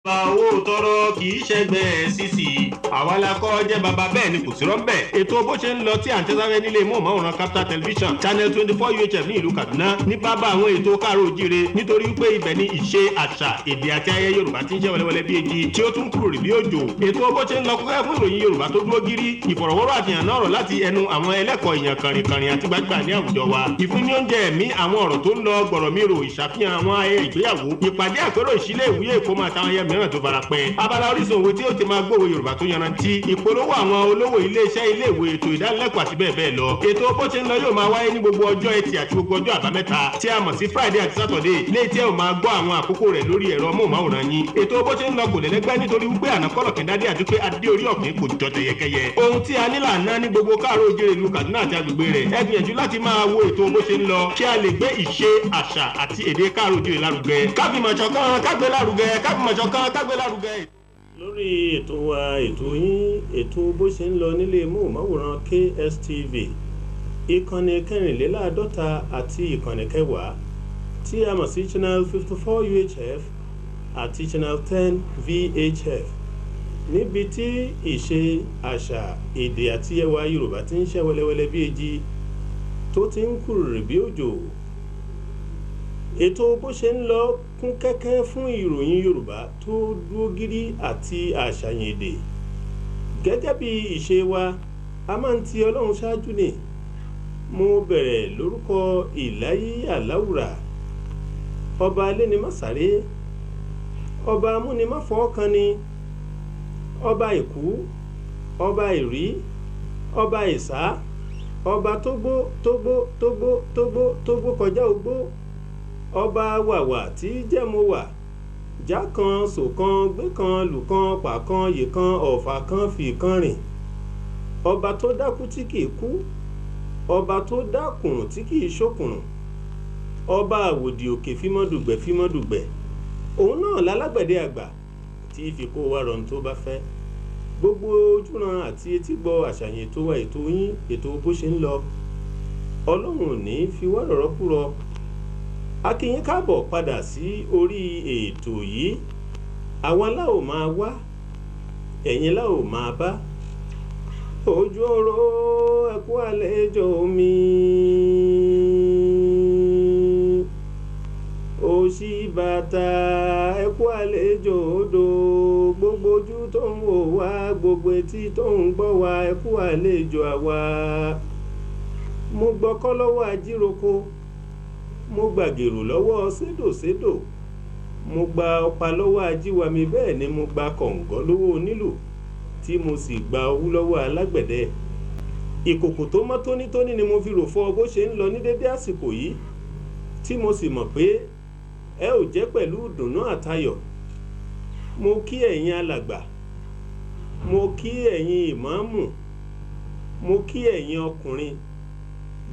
owó tọrọ kì í ṣẹgbẹ́ sísì àwa la kọ́ jẹ́ bàbá bẹ́ẹ̀ ni kò sí rọ́ńbẹ́ ètò bó ṣe ń lọ tí à ń tẹ́sàfẹ́ nílé móhùnmáwòrán Capital Television Channel 24 UHF ní ìlú Kaduna ní bábá àwọn ètò káàró òjíire nítorí pé ibẹ̀ ni ìṣe àṣà èdè àti ayẹyẹ Yorùbá ti ń ṣe wẹlẹwẹlẹ bí èjì tí ó tún kúrò rí bí òjò ètò bó ṣe ń lọ kúkẹ́ fún ìròyìn Yorùbá tó dúró gírí ìfọ̀rọ̀wọ́rọ̀ àfihàn náà rọ̀ láti ẹnu àwọn ẹlẹ́kọ̀ọ́ èèyàn kànrìnkànrìn àti gbajúgbà ní àwùjọ wa ìfúnni oúnjẹ ẹ̀mí àwọn ọ̀rọ̀ tó ń lọ gbọ̀rọ̀mìrò ìṣàfihàn àwọn ayẹyẹ ìgbéyàwó ìpàdé àpérò ìṣílẹ̀ ìwúyè ìkómọ àtàwọn ayẹyẹ mìíràn tó fara pẹ́ abala orísun òwe tí ó ti máa gbówó Yorùbá tó yanrantí ìpolówó àwọn olówó iléeṣẹ́ iléèwé ètò ìdánilẹ́kọ̀ọ́ àti bẹ́ẹ̀ bẹ́ẹ̀ lọ ètò bó ṣe ń lọ yóò máa wáyé ní gbogbo ọjọ́ Ẹtì àti gbogbo ọjọ́ àbámẹ́ta tí a mọ̀ sí Friday àti Saturday léyìí tí ẹ ò máa gbọ́ àwọn àkókò rẹ̀ lórí ẹ̀rọ móhùnmáwòrán yín ètò bó ṣe ń lọ kò lẹ́lẹ́gbẹ́ nítorí wípé ànákọ́lọ̀ kẹ́ndádé àti pé adé orí ọ̀kìn kò jọ tẹ̀yẹkẹyẹ ohun tí a nílà ná ní gbogbo káàró òjíire ìlú Kaduna àti agbègbè rẹ̀ ẹ gbìyànjú láti máa wo ètò bó ṣe ń lọ kí a lè gbé ìṣe àṣà àti èdè káàró òjíire lárugẹ káfíńmọ̀ṣọ̀kan kágbé lárugẹ káfíńmọ̀ṣọ̀kan kágbé lárugẹ. Lórí ètò wa ètò yín ètò bó ṣe ń lọ nílé móhùnmáwòrán KSTV ìkànnì 54 àti ìkànnì 10 tí a mọ̀ sí channel 54 UHF àti channel 10 VHF níbi tí ìṣe àṣà èdè àti ẹwà Yorùbá ti ń ṣẹ́ wẹlẹwẹlẹ bí èjì tó ti ń kúrò bí òjò ètò bó ṣe ń lọ kún kẹ́kẹ́ fún ìròyìn Yorùbá tó dúró gírí àti àṣàyàn èdè gẹ́gẹ́ bí ìṣe wa a máa ń ti Ọlọ́run ṣáájú ni mo bẹ̀rẹ̀ lórúkọ Ìláyí Aláwùrà ọba alénimáṣáré ọba amúnimáfọwọ́kanni ọba ìkú ọba ìrí ọba ìsá ọba tógbó kọjá ogbó ọba wàwà tí jẹ́mo wà já kan sòkan gbé kan lùkan pàkan yèkan ọ̀fà kan fìkan rìn ọba tó dákú tí kìí kú ọba tó dákùnrùn tí kìí ṣókùnrùn ọba àwòdì òkè fímọ́dùgbẹ̀ òun náà lálágbẹ̀dẹ àgbà tí fi kó wa rọrùn tó bá fẹ́ gbogbo ojúran àti etígbọ̀ àṣàyàn ètò wa ètò yín ètò bó ṣe ń lọ Ọlọ́run ò ní fi wá rọ̀rọ̀ kúrọ̀ a kí yín káàbọ̀ padà sí orí ètò yìí àwa la ó máa wá ẹ̀yin la ó máa bá ojú ọ̀rọ̀ ẹ kú àlejò mi òṣì bàtà ẹ kú àlejò odò gbogbo ojú tó ń wò wá gbogbo etí tó ń gbọ́ wá ẹ kú àlejò àwa mo gbọ́kọ́ lọ́wọ́ ajíroko mo gbàgèrò lọ́wọ́ sédòsédò mo gba ọ̀pá lọ́wọ́ ajíwami bẹ́ẹ̀ ni mo gba kọ̀ǹgọ́ lọ́wọ́ onílù tí mo sì gba owú lọ́wọ́ alágbẹ̀dẹ ìkòkò tó mọ́ tónítóní ni mo fi rò fọ́ bó ṣe ń lọ ní dédé àsìkò yìí tí mo sì mọ̀ pé ẹ ò jẹ́ pẹ̀lú ìdùnnú àtayọ̀ mo kí ẹ̀yin alàgbà mo kí ẹ̀yin ìmáàmù mo kí ẹ̀yin ọkùnrin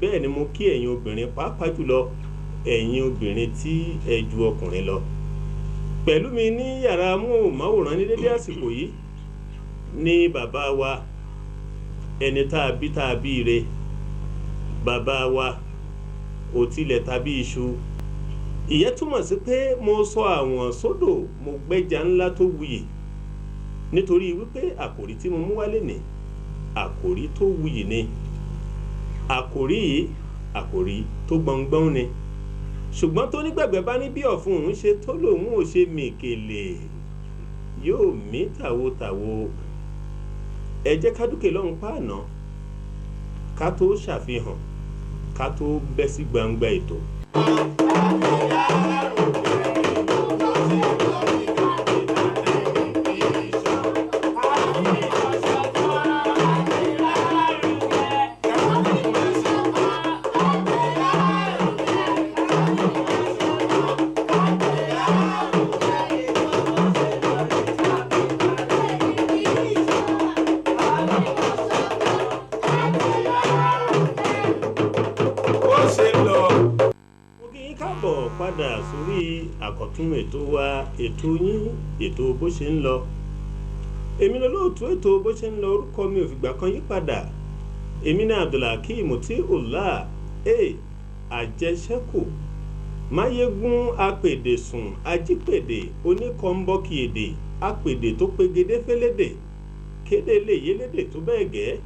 bẹ́ẹ̀ ni mo kí ẹ̀yin obìnrin pàápàá jùlọ ẹ̀yin obìnrin tí ẹ ju ọkùnrin lọ pẹ̀lú mi ní yàrá móhùnmáwòrán ní dédé àsìkò yìí ní bàbá wa ẹni tá a bí ire bàbá wa òtílẹ̀ tàbí iṣu ìyẹn túmọ̀ sí pé mo sọ àwọn sódò mo gbẹ́ja ńlá tó wuyì nítorí wípé àkòrí tí mo mú wálé ní àkòrí tó wuyì ni àkòrí yìí àkòrí tó gbọ̀ngbọ̀n ni ṣùgbọ́n tó nígbàgbẹ́ bá ní bí ọ̀fun òun ṣe tó lòun ò ṣe mèkèlè yóò mí tàwotàwo ẹ jẹ́ ká dúkè lọ́hùn páànà ká tó ṣàfihàn ká tó bẹ́ sí gbangba ètò. Padà sórí àkọ́tún ètò wa ètò yín ètò bó ṣe ń lọ èmi lolóòtú ètò bó ṣe ń lọ orúkọ mi ò fìgbà kan yí padà èmi ní Abdulhakeem tí ọlá àjẹṣẹ́kù máyégún apèdè sùn ajípèdè oníkọ̀ńbọ́ọ̀kì èdè apèdè tó pegedé félédè kéde lè yélédè tó bẹ́ẹ̀ gẹ́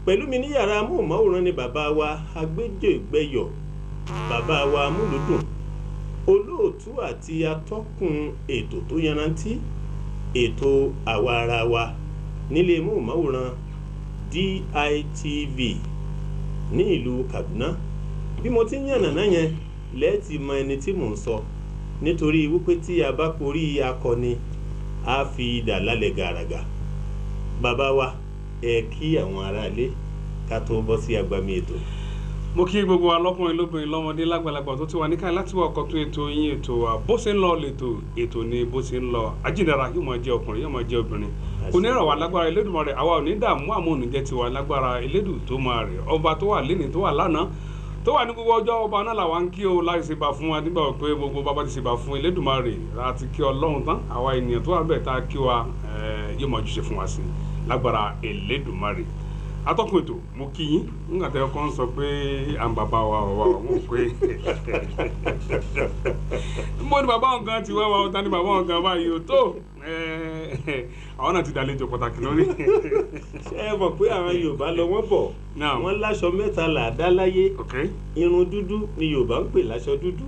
pẹ̀lú mi ní yàrá amóhùnmáwòrán ni bàbá wa agbẹ́jẹ̀gbẹ́yọ̀ bàbá wa amúlùdùn olóòtú àti atọ́kùn ètò tó yanrantí ètò àwa ara wa nílé amóhùnmáwòrán DITV ní ìlú Kaduna bí mo ti ń yànnàná yẹn lẹ́ẹ̀tì mọ ẹni tí mò ń sọ nítorí wípé tí a bá porí akọni a fi idà lálẹ́ gàràgà bàbá wa ẹ kí àwọn aráalé ká tó bọ́ sí agbami ètò. mo kí gbogbo wa lọ́kùnrin lóbìnrin lọ́mọdé lágbàlagbà tó ti wà níkàlẹ̀ láti wà ọkọ̀ tó ètò yín ètò wa bó ṣe ń lọ ètò ni bó ṣe ń lọ ajínigbára yóò máa jẹ́ ọkùnrin yóò máa jẹ́ obìnrin kò ní ràn wá lágbára Elédùmarè àwa ò ní dààmú àmúnijẹ́ tiwa lágbára Elédù tó máa rè ọba tó wà lénìí tó wà lánàá tó wà ní gbogbo ọjọ́ ọba náà làwa ń kí o láì ṣèbà fún wa nígbà pé gbogbo bàbá ti ṣèbà fún Elédùmarè láti kí Ọlọ́run tán àwa ènìyàn tó wà bẹ́ẹ̀ tá a kí wa yóò máa jùṣe fún wa sí lágbára Elédùmarè atọ́kùn ètò mo kí yín nígbà tẹ́ ọkọ ń sọ pé à ń bàbá wa mọ̀ pé mo ní bàbá wọn kan ti wá wa ọ̀tá ní bàbá wọn kan báyìí o tó àwọn náà ti dàlejò pàtàkì lórí. ṣé ẹ mọ̀ pé àwọn Yorùbá lọ wọ́n bọ̀ wọ́n láṣọ mẹ́ta là dá láyé irun dúdú ni Yorùbá ń pè láṣọ dúdú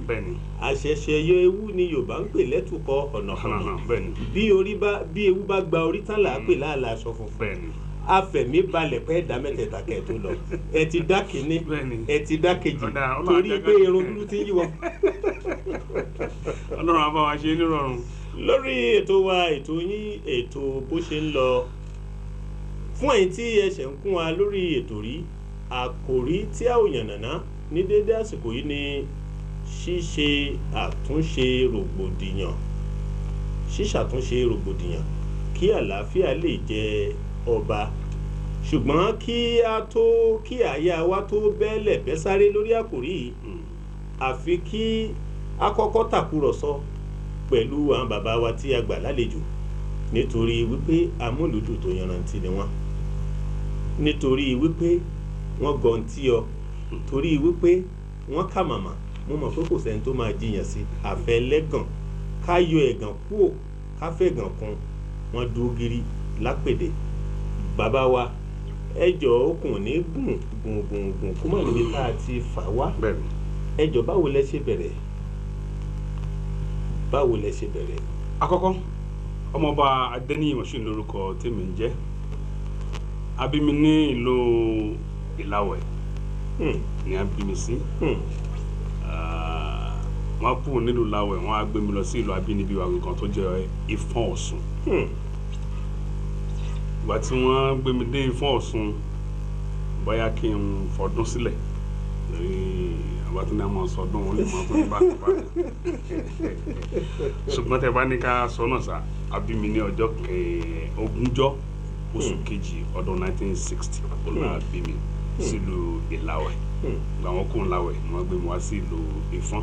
àṣẹ̀ṣẹ̀ yọ ewu ni Yorùbá ń pè lẹ́tùkọ̀ ọ̀nàkọ̀nà bí ewu bá gba orí tán là á pè láàlà aṣọ funfun afẹ̀mí balẹ̀ pẹ́ ẹ̀dá mẹ́tẹ̀ẹ̀ta kẹ̀ tó lọ ẹ ti dá kínní ẹ ti dá kejì torí pé irun dúdú ti ń yí wọn. Ọlọ́run á bá wa ṣe nírọ̀rùn. lórí ètò wa ètò yín ètò bó ṣe ń lọ fún ẹ̀yin tí ẹ ṣẹ̀ ń kún wa lórí ètò rí àkòrí tí a ò yànnàná ní dédé àsìkò yìí ni ṣíṣe àtúnṣe rògbòdìyàn kí àlàáfíà lè jẹ ọba ṣùgbọ́n kí àyà wa tó bẹ́ẹ̀lẹ̀ bẹ́ sáré lórí àkòrí yìí àfi kí a kọ́kọ́ tàkúrọ̀sọ pẹ̀lú àwọn bàbá wa tí a gbà lálejò nítorí wípé amúlùdùn tó yanrantí ni wọ́n nítorí wípé wọ́n gọ̀ǹtì ọ torí wípé wọ́n kà màmá mo mọ̀ pé kò sẹ́ni tó máa jiyàn sí àfẹ́lẹ́gàn ká yọ ẹ̀gàn kúò ká fẹ̀gàn kún wọ́n dúró gírí lápèdè bàbá wa ẹjọ́ okùn ní gùn kó mọ̀ níbi tá a ti fà wá ẹjọ́ báwo lẹ ṣe bẹ̀rẹ̀. àkọ́kọ́ ọmọọba Adéníyì Moshood lórúkọ tèmi ń jẹ́ abimi ní ìlú Ìlàwẹ̀ ní abimi sí wọ́n kú nílùú Ìlàwẹ̀ wọ́n á gbé mi lọ sí ìlú abínibí wa nǹkan tó jẹ́ Ifọ̀n Ọ̀ṣun ìgbà tí wọ́n gbé mi dé Ifọ̀n Ọ̀ṣun bóyá kí n fọdún sílẹ̀ àwọn tí wọ́n sọdún wọn lè máa fún bá ṣùgbọ́n tẹ́ bá ní ká sọ náà sá àbí mi ní ọjọ́ ogúnjọ́ oṣù kejì ọdún 1960 ọ̀la bí mi sílùú Ìlàwẹ̀ làwọn kún Ìlàwẹ̀ wọ́n gbé mi wá sí ìlú Ifọ̀n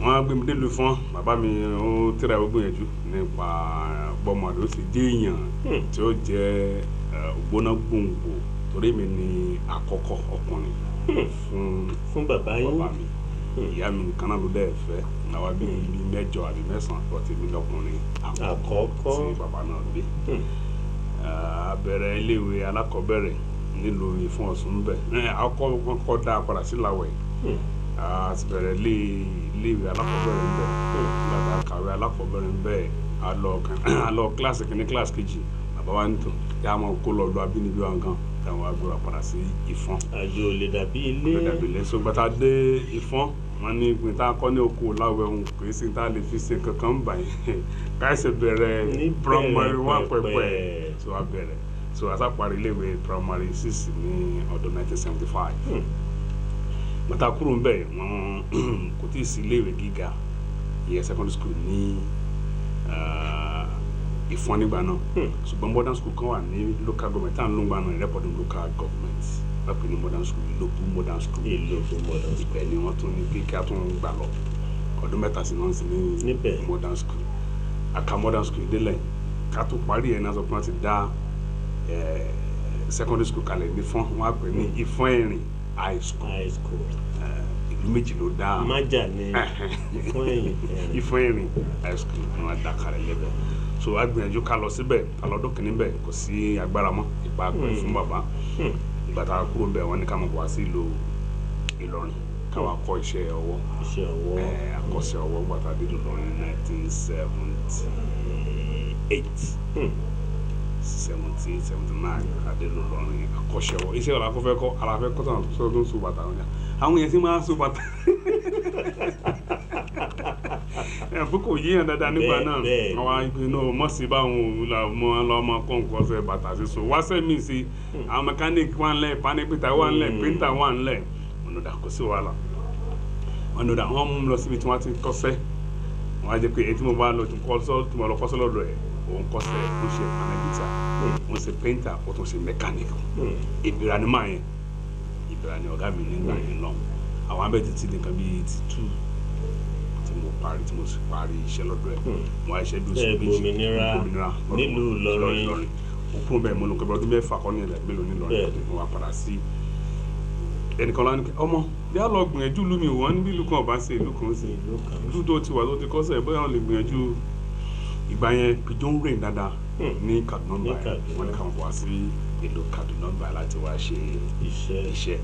wọ́n gbé mi dé ìlú Ifọ̀n bàbá mi ó tẹ́ra ó gbìyànjú nípa bọ́mọdé ó sì dé èèyàn tí ó jẹ́ ògbóná gbòǹgbò torí mi ní àkọ́kọ́ ọkùnrin fún bàbá mi ìyá mi nìkan náà ló dẹ̀ fẹ́ náà bí mẹ́jọ àbí mẹ́sàn-án àti mi lọ́kùnrin àkọ́kọ́ tí bàbá náà gbé bẹ̀rẹ̀ iléèwé alákọ̀ọ́bẹ̀rẹ̀ nílùú Ifọ̀n Ọ̀ṣun bẹ̀ àkọ́kọ́ dá padà sí Ìlàwẹ̀ àti bẹ̀rẹ̀ iléèwé alákọ̀ọ́bẹ̀rẹ̀ bẹ̀ bàbá kàwé alákọ̀ọ́bẹ̀rẹ̀ bẹ̀ alọ kíláàsì kìíní kíláàsì kejì bàbá wa nítò yà á máa kó lọ lọ abínibí wa gan táwọn agbóra padà sí Ifọ̀n. àjò lè dàbí ilé. so gbàtà dé Ifọ̀n wọn ní ìpín tá a kọ́ ní oko Ìlàwẹ̀ ohun kò sí tá a lè fi ṣe kankan báyìí káyọ̀sẹ̀ bẹ̀rẹ̀ primary 1 pẹ̀pẹ̀ so a bẹ̀rẹ̀ so a sàparí iléèwé primary 6 ní ọdún 1975 gbàtà kúrò ń bẹ̀ wọn kò tí ì sí iléèwé gíga ìyẹn secondary school ní Ifọ̀n nígbà náà ṣùgbọ́n modern school kan wà ní local government tá à ń lò ń gbà náà Ìrẹ́pọ̀dùn local government wọ́n pè ní modern school Ìlóbù modern school ibẹ̀ ni wọ́n tún ní pé kí a tún gbà lọ ọdún mẹ́ta sí náà sí ní modern school àka modern school délẹ̀ ká tó parí ẹ̀ náà sọ pé wọ́n ti dá secondary school kalẹ̀ ní Ifọ̀n wọ́n á pè ní Ifọ̀n Ẹ̀rìn high school ìlú méjì ló dá májà ní ìfún ẹ̀yìn ìfún ẹ̀rìn high school ni wọ́n dá kalẹ̀ lẹ́bẹ̀ so a gbìyànjú ká lọ síbẹ̀ ká lọ dókè níbẹ̀ kò sí agbára mọ́ ìpa pẹ̀ fún bàbá ìgbà tá a kúrò níbẹ̀ wọ́n ní ká mọ̀ wá sí ìlú Ìlọrin káwa kọ́ iṣẹ́ ọwọ́ àkọ́ṣẹ́ ọwọ́ gbàtà dídùn lọ́rin 1978 79 adélo lọ́rin àkọ́ṣẹ́ ọwọ́ iṣẹ́ ọ̀la kọ́fẹ́ kọ́ aláfẹ́ kọ́ tó ń so bàtà wọn àwọn yẹn sì máa ń so bàtà fún kò yíyan dáadáa nígbà náà àwọn ìpinnu mọ̀sí báwọn ọmọ kọ́ nǹkan ṣe bàtà síso wáṣẹ́ mi sí àwọn mẹkáníìkì wà ńlẹ̀ panipita wà ńlẹ̀ píńtà wà ńlẹ̀ ọ̀nàdà kò sí wàhálà ọ̀nàdà wọn mú lọ síbi tí wọ́n ti kọ́ṣẹ́ wọn á jẹ́ pé èyí tí mo bá lọ tí mo lọ kọ́ṣẹ́ lọ́dọ̀ ẹ̀ òun kọ́ṣẹ́ ó ṣe panipita ó ṣe píńtà ó tún ṣe mẹkáníìkì ìbìrà ni máa yẹn ìbìrà ni ọ̀gá mi nígbà yẹn lọ àwọn abẹ́ títí nìkan bíi ti tú tí mo sì parí iṣẹ́ lọ́dọ̀ ẹ̀ wọ́n á ṣe bí oṣù méjì òmìnira nílùú Ìlọrin òkú bẹ́ẹ̀ mo lò pé ọdún mẹ́fà kọ́ ní ilẹ̀ mélòó ní Ìlọrin mo wá padà sí ẹnìkan lánàá ọmọ bí a lọ gbìyànjú ìlú mi wọ́n níbi ìlú kan ọba ṣe ìlú kan sí ìlú tó ti wà tó ti kọ́sẹ̀ bóyá wọ́n lè gbìyànjú ìgbà yẹn pigeon rain dáadáa ní Kaduna báyìí wọ́n ní káwọn wá sí ìlú Kaduna báyìí láti wá ṣe iṣẹ́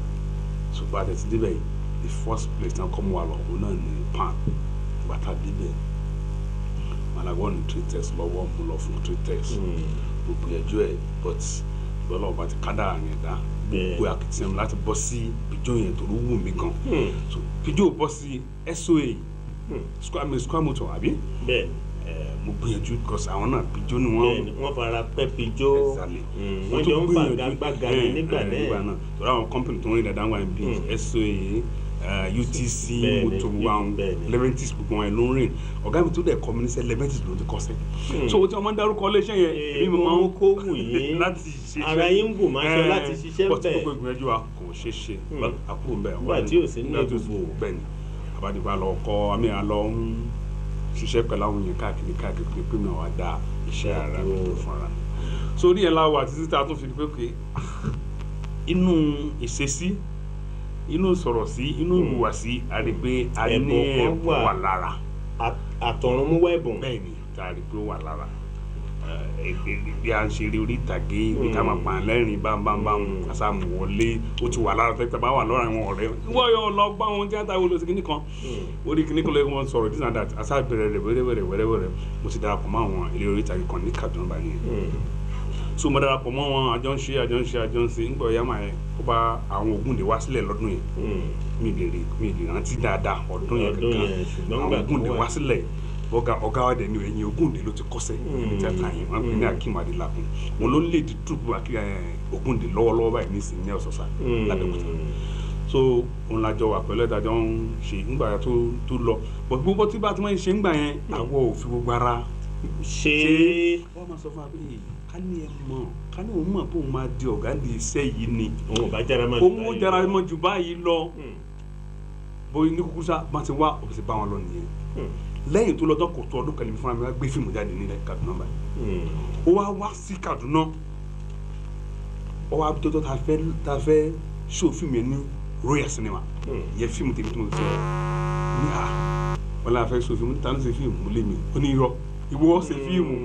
ṣùgbọ́n àti débẹ̀ yìí the first place náà kọ́ mú wa lọ òun náà ní pan bàtà débẹ̀ malagbọ́n ní 3 tests lọ́wọ́ mú lọ fún 3 tests mo gbìyànjú ẹ̀ but ìbọ̀lọ́ ọba ti kádà yẹn dá gbogbo akitiyan láti bọ́ sí pigeon yẹn tó ló wù mí gan so pigeon bọ́ sí SOA square motor àbí mo gbìyànjú because àwọn náà pigeon ni wọ́n fara pẹ́ pigeon wọ́n jọ ń fàgbàgbàgà nígbà náà tó àwọn company tó ń rí dáadáa wà ní SOA UTC motor wọn Leventis gbogbo wọn ló ń rìn ọ̀gá mi tó dẹ̀ kọ́ mi ní sẹ́ Leventis ló ti kọ́ sẹ́ so o ti ọmọ dárúkọ iléeṣẹ́ yẹn èmi máa ń kó wù yín láti ṣiṣẹ́ ara yín ń bù máa ṣe láti ṣiṣẹ́ bẹ́ẹ̀ bọ́tí gbogbo ìgbìyànjú wa kò ṣeé ṣe àkúrò bẹ́ẹ̀ nígbà tí ò sí ní gbogbo bẹ́ẹ̀ ni àbádìgbà lọ kọ́ àmì àlọ́ ń ṣiṣẹ́ pẹ̀lú àwọn yẹn káàkiri pé mi wá dá iṣẹ́ ara mi tó fúnra sórí ẹ̀ láwọ̀ àti títà tó fi di pé inú ìṣesí inú sọ̀rọ̀ sí inú ìhùwàsí a rí pé a ní ẹ̀bùn wà lára àtọ̀runmúwá ẹ̀bùn bẹ́ẹ̀ ni tá a rí pé ó wà lára bí a ń ṣe orí ìtàgé bí ká máa pa lẹ́rìn bámbámbám àsáàmù wọlé ó ti wà lára tẹ́tẹ́ bá wà lọ́rọ̀ àwọn ọ̀rẹ́ wọ́n yọ lọ gbá wọn tíátà wo lọ sí kíní kan orí kíní kan lóye wọn sọ̀rọ̀ this and that àṣà bẹ̀rẹ̀ rẹ̀ wẹ́rẹ́wẹ́rẹ́ mo ti darapọ̀ mọ́ àwọn ilé orí ìtàgé kan ní Kaduna báyìí so mo darapọ̀ mọ́ wọn àjọ ń ṣe ń gbọ́ yàmà yẹn ó bá àwọn Ògúndé wá sílẹ̀ lọ́dún yẹn mi lè rántí dáadáa ọdún yẹn kankan àwọn Ògúndé wá sílẹ̀ ọ̀gá wa dẹ̀ ní ẹ̀yìn Ògúndé ló ti kọ́sẹ̀ ní tíátà yẹn wọ́n pè ní Akeem Adelakun wọn ló lè di túbú Ògúndé lọ́wọ́lọ́wọ́ báyìí ní ìsìn ní Ọ̀sọ̀sà lábẹ́òkúta so òun làjọ wà pẹ̀lú ẹ̀dájọ́ ń ṣe ńgbà tó lọ but gbogbo tí bá ti máa ń ṣe ńgbà yẹn àwọ̀ ò fi gbogbo ara ṣe wọ́n máa sọ fún wa pé ká ní ẹ mọ̀ ká ní òun mọ̀ pé òun máa di ọ̀gá ní iṣẹ́ yìí ni òun ò bá jára mọ́ jù báyìí lọ bóyá ní kúkú sá bá ti wá òfìsì bá wọn lọ nìyẹn lẹ́yìn tó lọ́jọ́ kò tó ọdún kan níbi fúnra mi wá gbé fíìmù jáde nílẹ̀ Kaduna báyìí ó wá sí Kaduna ó wá tó ta fẹ́ ṣó fíìmù yẹn ní Royal Cinema yẹ fíìmù tèmi tó mo sọ ní wọn là fẹ́ ṣó fíìmù ta ló ṣe fíìmù mo lé mi ó ní irọ́ ìwọ ṣe fíìmù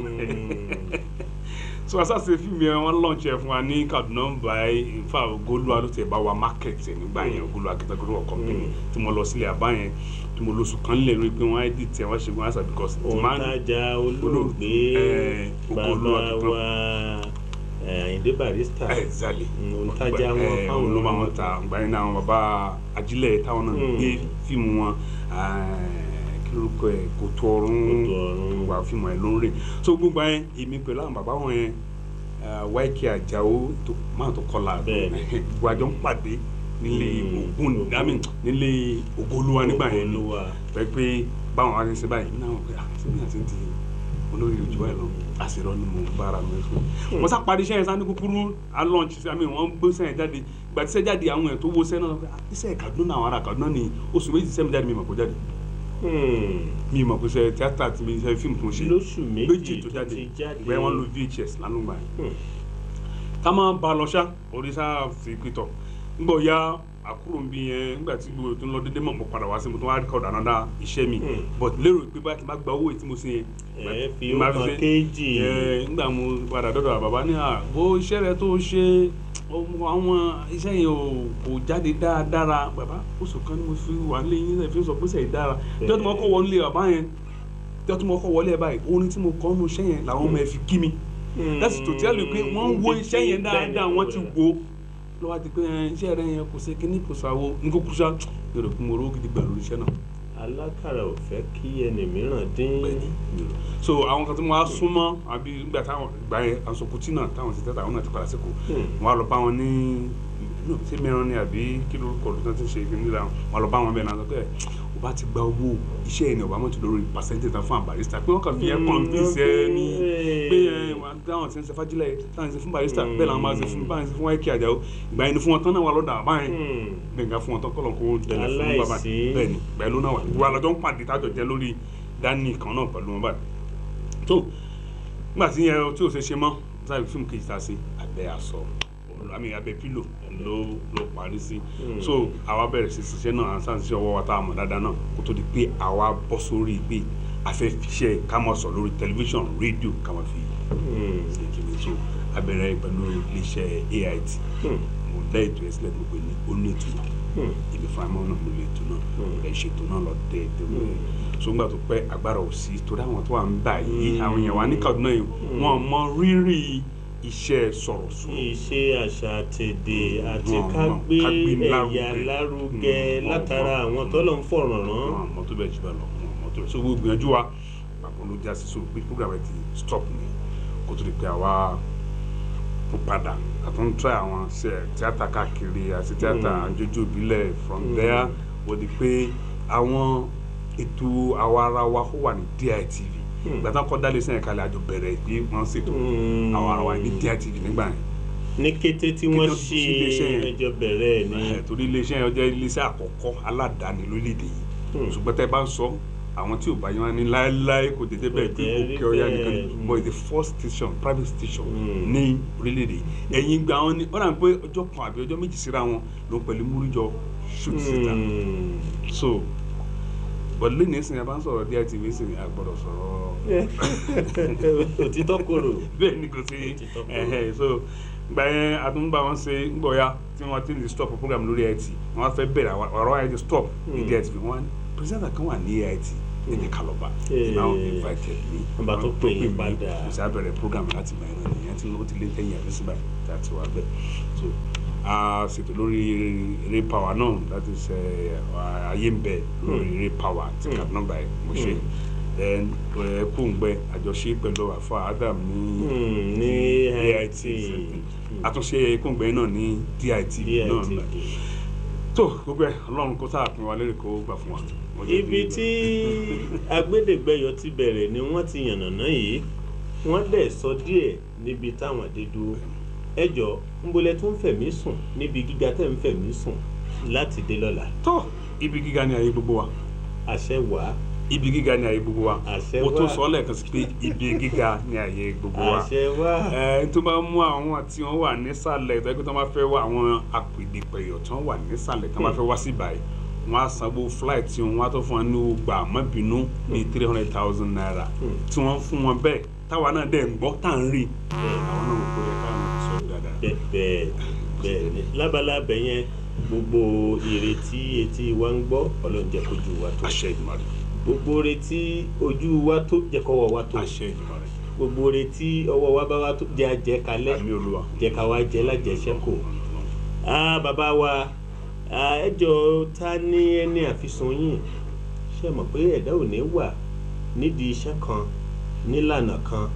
so asa ṣe fíìmù yẹn wọ́n launch ẹ̀ fún wa ní Kaduna báyìí nfa Ogoluwa ló tẹ̀ bá wa market ẹ̀ nígbà yẹn Ogoluwa kẹtàkùrọ̀ company tí mo lọ sílẹ̀ àbá yẹn tí mo lóṣù kan lè rí pé wọ́n á dì tẹ̀ wọ́n ṣe wọ́n á sà because òǹtajà olóògbé bàbá wa Àyìndé Barrister exactly òǹtajà wọn fáwọn ló máa wọn ta ìgbà yẹn náà àwọn bàbá ajílẹ̀ táwọn náà gbé fíìmù wọn lórúkọ ẹ Kòtò Ọ̀run wà fíìmù ẹ lórí so gbogbo yẹn èmi pẹ̀lú àwọn bàbá wọn yẹn Wáìkì Àjàó máa tó kọlà gbogbo àjọ ń pàdé nílé nílé Ògoluwa nígbà yẹn ni pé báwọn wá ṣe báyìí náà wọ́n pé àtúntò àti di olórí ojú ẹ̀ lọ àṣírọ́ ni mo bára mi fún wọ́n sá parí iṣẹ́ yẹn sáà ní kúkúrú alọ́ọ̀nì wọ́n gbé sẹ́yìn jáde ìgbà tí sẹ́yìn jáde àwọn ẹ̀ tó wó sẹ́yìn náà iṣẹ́ Kaduna àwọn ará Kaduna ni oṣù méjì sẹ́yìn jáde mi mọ̀ kó jáde mi mọ̀ pé ṣe tíátà tí mi ṣe fíìmù tó ń ṣe lóṣù méjì tó jáde bẹ́ẹ̀ wọ́n lo VHS lánàá ká máa ba lọ ṣá oríṣà fi pìtọ̀ nígbà ya àkúrò ń bí yẹn nígbà tí gbogbo tó ń lọ dédé mọ̀ mo padà wá sí mo tó wá record another iṣẹ́ mi but lérò pé báyìí kí n bá gba owó tí mo ṣe yẹn fi ó kan kéjì nígbà mo padà dọ́dọ̀ bàbá ní bó iṣẹ́ rẹ tó ṣe àwọn iṣẹ́ yẹn kò jáde dáadáa bàbá oṣù kan ni mo fi wà lẹ́yìn ẹ̀ fi sọ pé ṣe dára jọ́ tí mo kọ́ wọlé bàbá yẹn jọ́ tí mo kọ́ wọlé ẹ̀ báyìí orin tí mo kọ́ nínú iṣẹ́ yẹn làwọn ọmọ ẹ̀ fi kí mi láti tó tí a lè pé wọ́n ń wo iṣẹ́ yẹn dáadáa wọ́n ti wo lọ́wọ́ ti pé iṣẹ́ rẹ yẹn kò ṣe kíní kò ṣàwo ní kó kúṣà yọ̀rọ̀ fún mo rówó gidi gbà lórí iṣẹ́ náà. alákàrà ò fẹ́ kí ẹni mìíràn dín. so àwọn kan tí mo wá súnmọ́ àbí nígbà táwọn ìgbà yẹn Àsọkùtì náà táwọn ti tẹ́tà àwọn náà ti padà síkò wọn á lọ bá wọn ní ṣé mìíràn ni àbí kí ló kọ̀ ló ti ṣe ìgbìmọ̀ nílà wọn lọ bá wọn bẹ́ẹ̀ náà sọ pé o bá ti gba owó iṣẹ́ yẹn ni ọba mọ̀tò lórí percentage tán fún barista pé wọ́n kàn fi yẹn convince ẹ ní pé táwọn ti ń ṣe fájílẹ̀ táwọn ti ṣe fún barista bẹ́ẹ̀ làwọn máa ṣe fún báyìí fún wáyé kí àjàó ìgbà yẹn ni fún wọn tán náà wà lọ́dà báyìí gbẹ̀ngà fún wọn tán kọ́lọ̀ kó tẹ̀lé fún bàbá bẹ́ẹ̀ ni bẹ́ẹ̀ ló náà wà wà lọ́jọ́ ń pàdé tájọ jẹ́ lórí dání kan náà pẹ̀lú wọn báyìí tó nígbà tí yẹn tí ò ṣe ṣe mọ́ sáyẹn fíìmù kejì tá a ṣe abẹ́ aṣọ àmì abẹ́ pílò ló parí sí so àwa bẹ̀rẹ̀ sí ṣiṣẹ́ náà à ń ṣàṣìṣe ọwọ́ wa tá a mọ̀ dáadáa náà kó tó di pé àwa bọ́ sórí pé a fẹ́ fiṣẹ́ ká máa sọ lórí tẹlifíṣàn rédíò ká máa fi ṣe kíni so a bẹ̀rẹ̀ pẹ̀lú iléeṣẹ́ AIT mo dá ètò ẹ̀ sílẹ̀ gbogbo ní ó ní ìtumọ̀ ibi fún àmọ́ náà mo lè ètò náà ẹ̀ ṣètò náà lọ dé ètò so ńgbà tó pẹ́ agbára ò sí torí àwọn tó wà ń bà yìí àwọn èèyàn wa ní Kaduna yìí wọ́n mọ rírì iṣẹ́ sọ̀rọ̀sọ̀rọ̀. Iṣẹ́ àṣà tèdè àti kágbé ẹ̀yà lárugẹ látara àwọn tọ́lọ̀ ń fọ̀rọ̀ rán. Àwọn tó bẹ̀ jù bá lọ àwọn tó bẹ̀ so gbogbo ìgbìyànjú wa pàpọ̀ ló já sí so pé program ẹ̀ ti stop ni kó tó di pé àwa tó padà àtún try àwọn tíátà káàkiri àti tíátà àjọjọ ìbílẹ̀ from there wọ́n di pé àwọn ètò àwa ara wa ó wà ní DITV gbàtà kọ́ dálé sẹ́yìn kalẹ̀ àjọ bẹ̀rẹ̀ bí wọ́n ṣètò àwọn ará wa ní DITV nígbà yẹn. ní kété tí wọ́n ṣí ẹjọ́ bẹ̀rẹ̀ ní. torí iléeṣẹ́ yẹn jẹ́ iléeṣẹ́ àkọ́kọ́ aládàáni lórílẹ̀‐èdè yìí ṣùgbọ́n tẹ́ bá ń sọ àwọn tí ò bá yẹn wá ní láéláé kò dédé bẹ́ẹ̀ pé òkè ọ̀yá nìkan but the first station private station ní orílẹ̀‐èdè yìí ẹ̀yìn gba wọn ní ọ̀nà pé ọjọ́ kan àbí ọjọ́ méjì síra wọn ló pẹ̀lú múríjọ shoot síta so bọ̀dé lónìí sìn yẹn bá ń sọ̀rọ̀ DITV sìn yẹn àgbọ̀dọ̀ sọ̀rọ̀ òtítọ́ kòrò bẹ́ẹ̀ ni kò sí so gba yẹn àtúnbà wọn ṣe ń gbọ̀ya tí wọ́n ti ń stop program lórí AIT wọ́n fẹ́ bẹ̀rẹ̀ ọ̀rọ̀ AIT stop ní DITV wọ́n pírẹsìdẹ̀ntà kan wà ní AIT ẹ̀jẹ̀ kálọ̀bà now invited me wọ́n tó pè é padà mo ṣe àbẹ̀rẹ̀ program láti gbà yẹn nìyẹn tí ó ti lé 10 years síbẹ̀ láti wà bẹ́ẹ̀ so a ṣètò lórí eré power náà láti ṣe ayé ń bẹ lórí eré power ti Kaduna báyìí mo ṣe then kóńgbẹ àjọṣe pẹ̀lú àfa Adam ní AIT àtúnṣe kóńgbẹ náà ní DITV náà tó gbogbo ẹ Ọlọ́run kó sáà pín wa lérè kó gbà fún wa. ibi tí agbẹ́dẹ̀gbẹ́yọ ti bẹ̀rẹ̀ ni wọ́n ti yànnàná yìí wọ́n dẹ̀ sọ díẹ̀ níbi táwọn dé dúró ẹjọ́ ńbọlẹ̀ tó ń fẹ̀mí sùn níbi gíga tẹ̀ ń fẹ̀mí sùn láti dé lọ́la. tó ibi gíga ni ayé gbogbo wa. àṣẹ wà. ibi gíga ni ayé gbogbo wa. àṣẹ wà. mo tún sọ lẹ́ẹ̀kan sí pé ibi gíga ni ayé gbogbo wa. àṣẹ wà. tó bá mú àwọn tí wọ́n wà nísàlẹ̀ tó yẹ kó tó máa fẹ́ wá àwọn àpèdèpẹ̀yọ̀ tó wà nísàlẹ̀ tó máa fẹ́ wá sí báyìí wọ́n á sanwó flight tí wọ́n á tó fún wọn ní gbà má bínú ní 300,000 naira tí wọ́n fún wọn bẹ́ẹ̀ táwa náà dẹ̀ ń gbọ́ tá à ń rí àwọn náà kò yẹ káwọn sọ dáadáa. bẹ́ẹ̀ ni lábalábẹ yẹn gbogbo ìrètí etí wa ń gbọ́ Ọlọ́run jẹ́ kójú wa tó. àṣẹ Ìdùmarè. gbogbo ìrètí ojú wa tó jẹ́ kọ́wọ́ wa tó. àṣẹ Ìdùmarè. gbogbo ìrètí ọwọ́ wa bá wa tó jẹ́ àjẹ́ kalẹ̀. àmì Olúwa. jẹ́ ká wa jẹ́ lájẹsẹ́kù. bàbá wa ẹjọ́ ta ní ẹni àfisùn yìí ṣe mọ̀ pé ẹ̀dá ò ní wà nídìí iṣẹ́ kan nílànà kan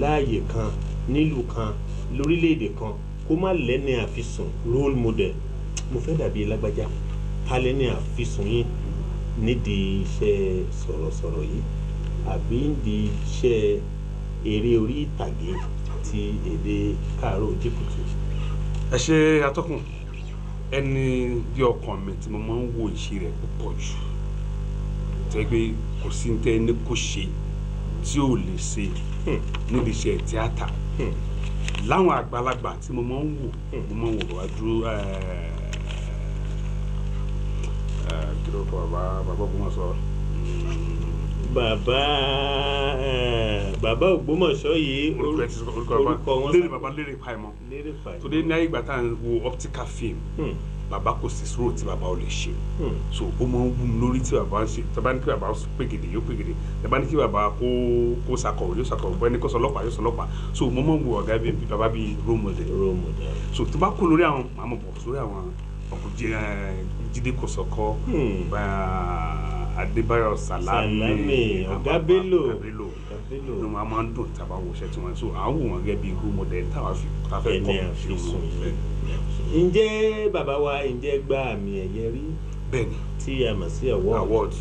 láàyè kan nílùú kan lórílẹ̀‐èdè kan kó má lẹ́ni àfisùn role model mo fẹ́ dàbí lágbájá ká lẹ́ni àfisùn yìí nídìí iṣẹ́ sọ̀rọ̀sọ̀rọ̀ yìí àbí nídìí iṣẹ́ eré orí ìtàgé ti èdè káàárọ̀ òjíkùtù. ẹ ṣe atọ́kùn ẹni bí ọkàn mi tí mo máa ń wo ìṣe rẹ̀ púpọ̀ jù tẹ́ pé kò sí ní tẹ́ ẹni kò ṣe tí ò lè ṣe níbi iṣẹ́ tíátà láwọn àgbàlagbà tí mo máa ń wò mo máa ń wò wá dúró lórúkọ bàbá Ògbómọ̀ṣọ́. Bàbá Ògbómọ̀ṣọ́ yìí orúkọ wọn Lérè bàbá Lérè Pàìmọ́. Torí ní ayé ìgbà tá à ń wo optical film bàbá kò sí sùúrù tí bàbá ò lè ṣe, so ó máa ń wú mi lórí tí bàbá ń ṣe. Tàbá ní kí bàbá pègèdè yóò pègèdè, tàbá ní kí bàbá kó sakọ̀wé yóò sakọ̀wé, bẹ́ẹ̀ ni kó sọ ọlọ́pàá yóò sọ ọlọ́pàá. So mo máa ń wo ọ̀gá bíi bàbá bíi role model. So tí bá kó lórí àwọn àmọ̀ bọ̀ sórí àwọn ọkùnrin Jídé Kòsọ́kọ́, Adébáyọ̀ Sàlámì, Ọ̀gá Bello ló máa ń dùn tàbá wo iṣẹ́ tí wọ́n so àwọn wò wọ́n gẹ́gẹ́ bíi role model táwa fi káfẹ́ kọ́ fi sùn. Ǹjẹ́ bàbá wa ǹjẹ́ gba àmì ẹ̀yẹ rí? Bẹ́ẹ̀ni, tí a mọ̀ sí award.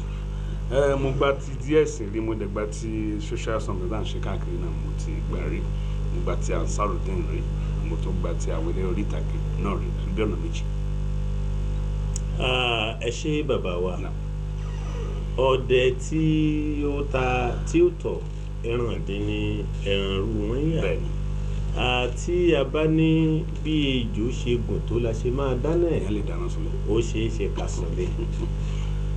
Mo gba ti díẹ̀ sí rí, mo dẹ̀ gba ti social something tá à ń ṣe káàkiri náà mo ti gbà rí. Mo gba ti Ansarudeen rí, mo tó gba ti àwọn eléré orí ìtàgé náà rí bí ọ̀nà méjì. Ẹ ṣé bàbá wa. Ọdẹ tí ó tọ̀ ẹran dín ní ẹran rú wọn yà. Tí a bá ní bí ejò ṣe gùn tó la ṣe máa dáná ẹ̀, Èèyàn lè dáná sílẹ̀. ó ṣeé ṣe ká sọ̀lẹ̀.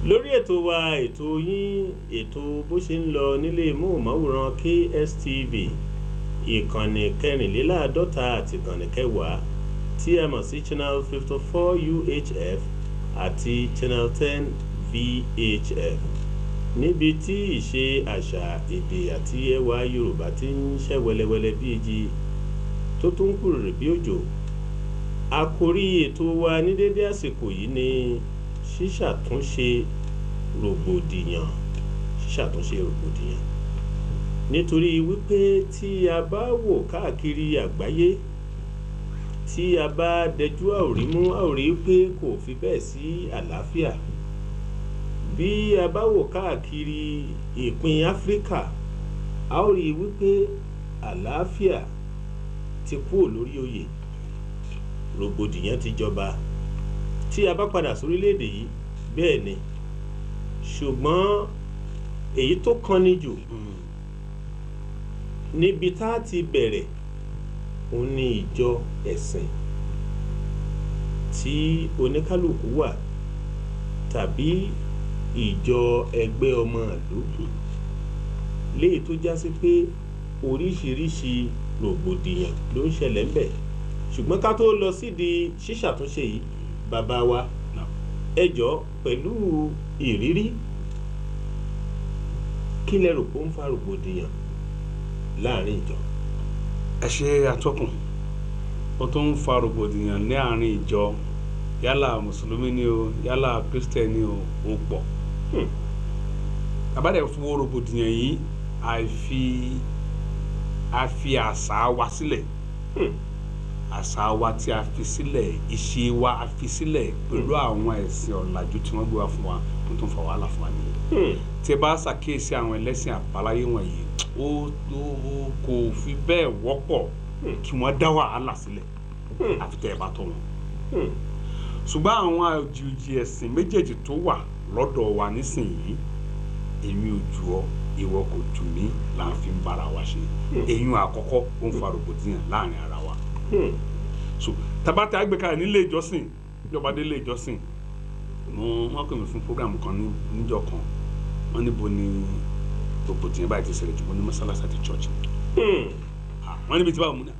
Lórí ètò wa, ètò yín, ètò bó ṣe ń lọ nílé móhùnmáwòrán KSTV ìkànnì 54 àti ìkànnì 10 tí a mọ̀ sí channel 54 UHF àti channel 10 VHF, níbi tí ìṣe àṣà èdè àti ẹwà Yorùbá ti ń ṣẹ́ wẹ́lẹ́wẹ́lẹ́ bí èjì tó tún kúrò bí òjò. Àkòrí ètò wa ní dédé àsìkò yìí ni ṣíṣàtúnṣe rògbòdìyàn. Nítorí wípé tí a bá wò káàkiri àgbáyé, tí a bá dẹjú àòrímú àòrí pé kò fi bẹ́ẹ̀ sí àlàáfíà. Bí a bá wò káàkiri ìpín Áfíríkà, a ó rí wípé àlàáfíà ti kúrò lórí oyè, rògbòdìyàn ti jọba. Tí a bá padà sórílẹ̀-èdè yìí, bẹ́ẹ̀ ni, ṣùgbọ́n èyí tó kánni jù níbi tá a ti bẹ̀rẹ̀ òun ni ìjọ ẹ̀sìn tí oníkálùkù wà, tàbí ìjọ ẹgbẹ́ ọmọ ìlú, léyìí tó já sí pé oríṣiríṣi rògbòdìyàn ló ń ṣẹlẹ̀ ńbẹ̀. Ṣùgbọ́n ká tó lọ sídìí ṣíṣàtúnṣe yìí, bàbá wa, ẹ jọ̀ọ́ pẹ̀lú ìrírí, kí lẹ rò pé ó ń fa rògbòdìyàn láàrin ìjọ? Ẹ ṣe atọ́kùn, ó tó ń fa rògbòdìyàn ní àárín ìjọ, yálà mùsùlùmí ni o, yálà kírísítẹ́nì o, ó pọ̀. Àbádẹ́ fún rògbòdìyàn yìí a fi àṣà wa sílẹ̀. Àṣà wa tí a fi sílẹ̀, ìṣe wa a fi sílẹ̀ pẹ̀lú àwọn ẹ̀sìn ọ̀làjú tí wọ́n gbé wá fún wa tó tún fa wàhálà fún wa nìyẹn. Tí ẹ bá ṣàkíyèsí àwọn ẹlẹ́sìn àbáláyé wọ̀nyí, ó kò fi bẹ́ẹ̀ wọ́pọ̀ kí wọ́n dá wàhálà sílẹ̀ àfi tẹ́ ẹ bá tọ́ wọn. Ṣùgbọ́n àwọn àjòjì ẹ̀sìn méjèèjì tó wà lọ́dọ̀ wa nísìnyí, èmi ò jù ọ́, ìwọ kò jù mí, là ń fi ń bára wa ṣe. Èyún àkọ́kọ́ ó ń fa rògbòdìyàn láàrin ara wa. So tabata àgbékalẹ̀ nílé ìjọsìn, ìjọba délé ìjọsìn, wọ́n pè mí fún program kan níjọ́ kan, wọ́n níbo ni rògbòdìyàn báyìí ti ṣẹlẹ̀ jù, wọ́n ní mọ́sálásí àti church. Wọ́n níbi tí báwo mú ní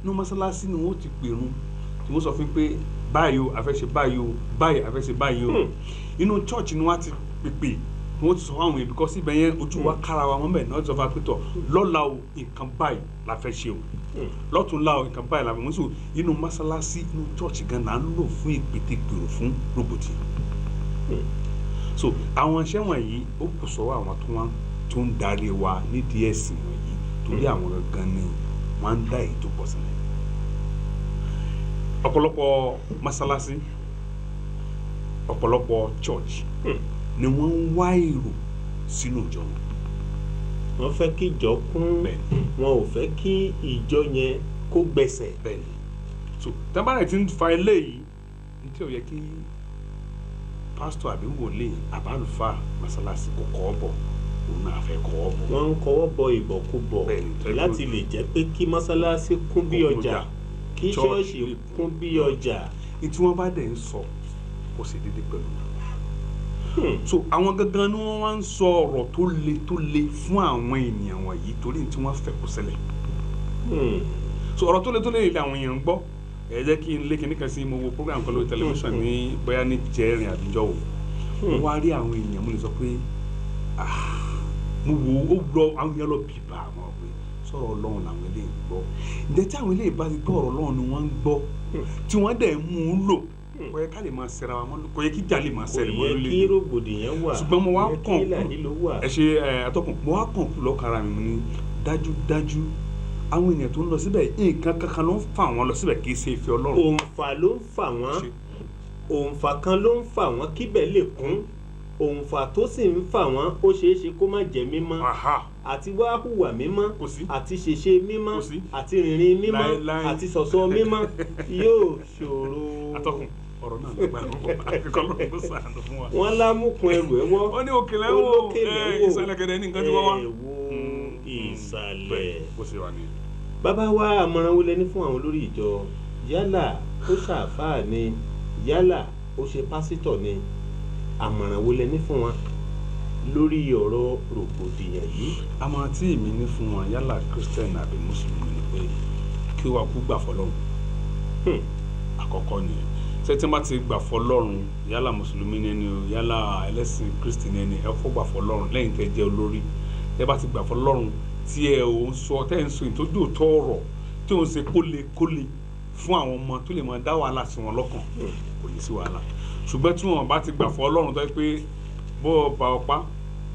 inú mọ́sálásí ni wọ́n ti pèrún tí wọ́n sọ fún pé báyìí o a fẹ́ ṣe báyìí o, báyìí a fẹ́ ṣe báyìí o. Inú church ni wọ́n ti pèpè, wọ́n ti sọ fún àwọn èèyàn because ibẹ̀ yẹn ojú wa kára wa wọ́n bẹ̀ náà ti sọ fún apẹ́tọ̀ lọ́la o nǹkan báyìí la fẹ́ ṣe o, lọ́tùnla o nǹkan báyìí la fẹ́ ṣe o. Inú mọ́sálásí, inú church gan la ń lò fún ìpètèpèrò fún rògbòdìyàn. So àwọn iṣẹ́ wọ̀nyí ó kù sọ́wọ́ àwọn tó ń darí wa nídìí ẹ̀sìn wọ̀nyí, torí àwọn gangan ni wọ́n ń dá èyí tó pọ̀ sílẹ̀. Ọ̀pọ̀lọpọ̀ mọ́sálásí, ọ̀pọ̀lọpọ̀ church ni wọ́n ń wá èrò sínú ìjọ wọn. Wọ́n fẹ́ kí ìjọ kún, wọn ò fẹ́ kí ìjọ yẹn kó gbẹ̀sẹ̀. Bẹ́ẹ̀ni. So tábàlẹ̀ ti ń fa eléyìí ní tí ò yẹ kí pásítọ̀ àbí wòlíì àbálùfáà mọ́sálásí kò kọ́ bọ̀, òun náà fẹ́ kọ́ bọ̀. Wọ́n ń kọ́wọ́ bọ ìbọ̀kúbọ̀ láti lè jẹ́ pé kí mọ́sálásí kún bí ọjà, kí ṣọ́ọ̀ṣì kún bí ọjà. Ní tí wọ́n bá dẹ̀ ń sọ kò sì dédé pẹ̀lú wọn. so àwọn gangan ni wọ́n wá ń sọ ọ̀rọ̀ tó le fún àwọn ènìyàn wọ̀nyí torí tí wọ́n fẹ́ kó ṣẹlẹ̀ so ọ̀rọ̀ tó le ilé àwọn èèyàn ń gbọ́ ẹ jẹ́ kí n lé kíní kan sí mo wo program kan lórí tẹlifíṣàn ní bóyá ní jẹ́rìn àbíjọ́ o mo wá rí àwọn èèyàn mo lè sọ pé mo wo ó lọ àwọn èèyàn lọ bìbà àwọn pé sọ̀rọ̀ Ọlọ́run làwọn eléyìí ń gbọ́ ǹjẹ́ tí àwọn eléyìí bá ti gbọ́ ọ̀rọ̀ Ọlọ́run ni wọ́n ń gbọ́ tí wọ́n dẹ̀ mú un lò kò yẹ ká lè máa ṣẹra wa mọ́ kò yẹ kí ìjà lè máa ṣẹlẹ̀ mọ́ lórí kò yẹ kí rògbòdìyàn wà ṣùgbọ́n mo wá kàn ẹ ṣe atọ́kùn mo wá kàn lọ́kàrà mi ní dájúdájú àwọn èèyàn tó ń lọ síbẹ̀ nǹkan kankan ló ń fà wọ́n lọ síbẹ̀ kì í ṣe ìfẹ́ Ọlọ́run. òǹfà ló ń fà wọ́n òǹfà kan ló ń fà wọ́n kíbẹ̀ lè kún òǹfà tó sì ń fà wọ́n ó ṣeé ṣe kó má jẹ́ mímọ́ àti wá hùwà mímọ́ àti ṣèṣe mímọ́ àti rìnrìn mímọ́ àti sọ̀sọ̀ mímọ́ yóò ṣòro. atọ́kùn ọ̀rọ̀ náà nígbà akẹ́kọ̀ọ́ lọ́rùn kó sàánú fún wa. wọ́n lámùkún ẹrù ẹ̀ wọ́ ó ní òkèlè wo ìsàlẹ̀ kẹ̀dẹ̀ ní nǹkan tí wọ́n wá. ìsàlẹ̀ bó ṣe wà ní. bàbá wa àmọ̀ràn wo lẹ ní fún àwọn olórí ìjọ yálà ó ṣàfáà ni yálà ó ṣe pásítọ̀ ni àmọ̀ràn wo lẹ ní fún wọn lórí ọ̀rọ̀ rògbòdìyàn yìí. àmọ̀ràn tí èmi ní fún wọn yálà Christian àbí mùsùlùmí ni pé kí wàá kú gbà fọlọ́run àkọ́kọ́ nìyẹn ṣé tí wọ́n bá ti gbà fọlọ́run yálà mùsùlùmí ni ẹni o yálà ẹlẹ́sìn Kristi ni ẹni ẹ fọ́ gbà fọlọ́run lẹ́yìn tẹ́ jẹ́ olórí ẹ bá ti gbà fọlọ́run tí ẹ ò ń sọ tẹ́ ń sọ ìtọ́jú òótọ́ ọ̀rọ̀ tí ò ń ṣe kólekóle fún àwọn ọmọ tó lè máa dá wàhálà sí wọn lọ́kàn kò ní sí wàhálà ṣùgbọ́n tí wọ́n bá ti gbà fọlọ́run tó yẹ pé bó o bá ọpá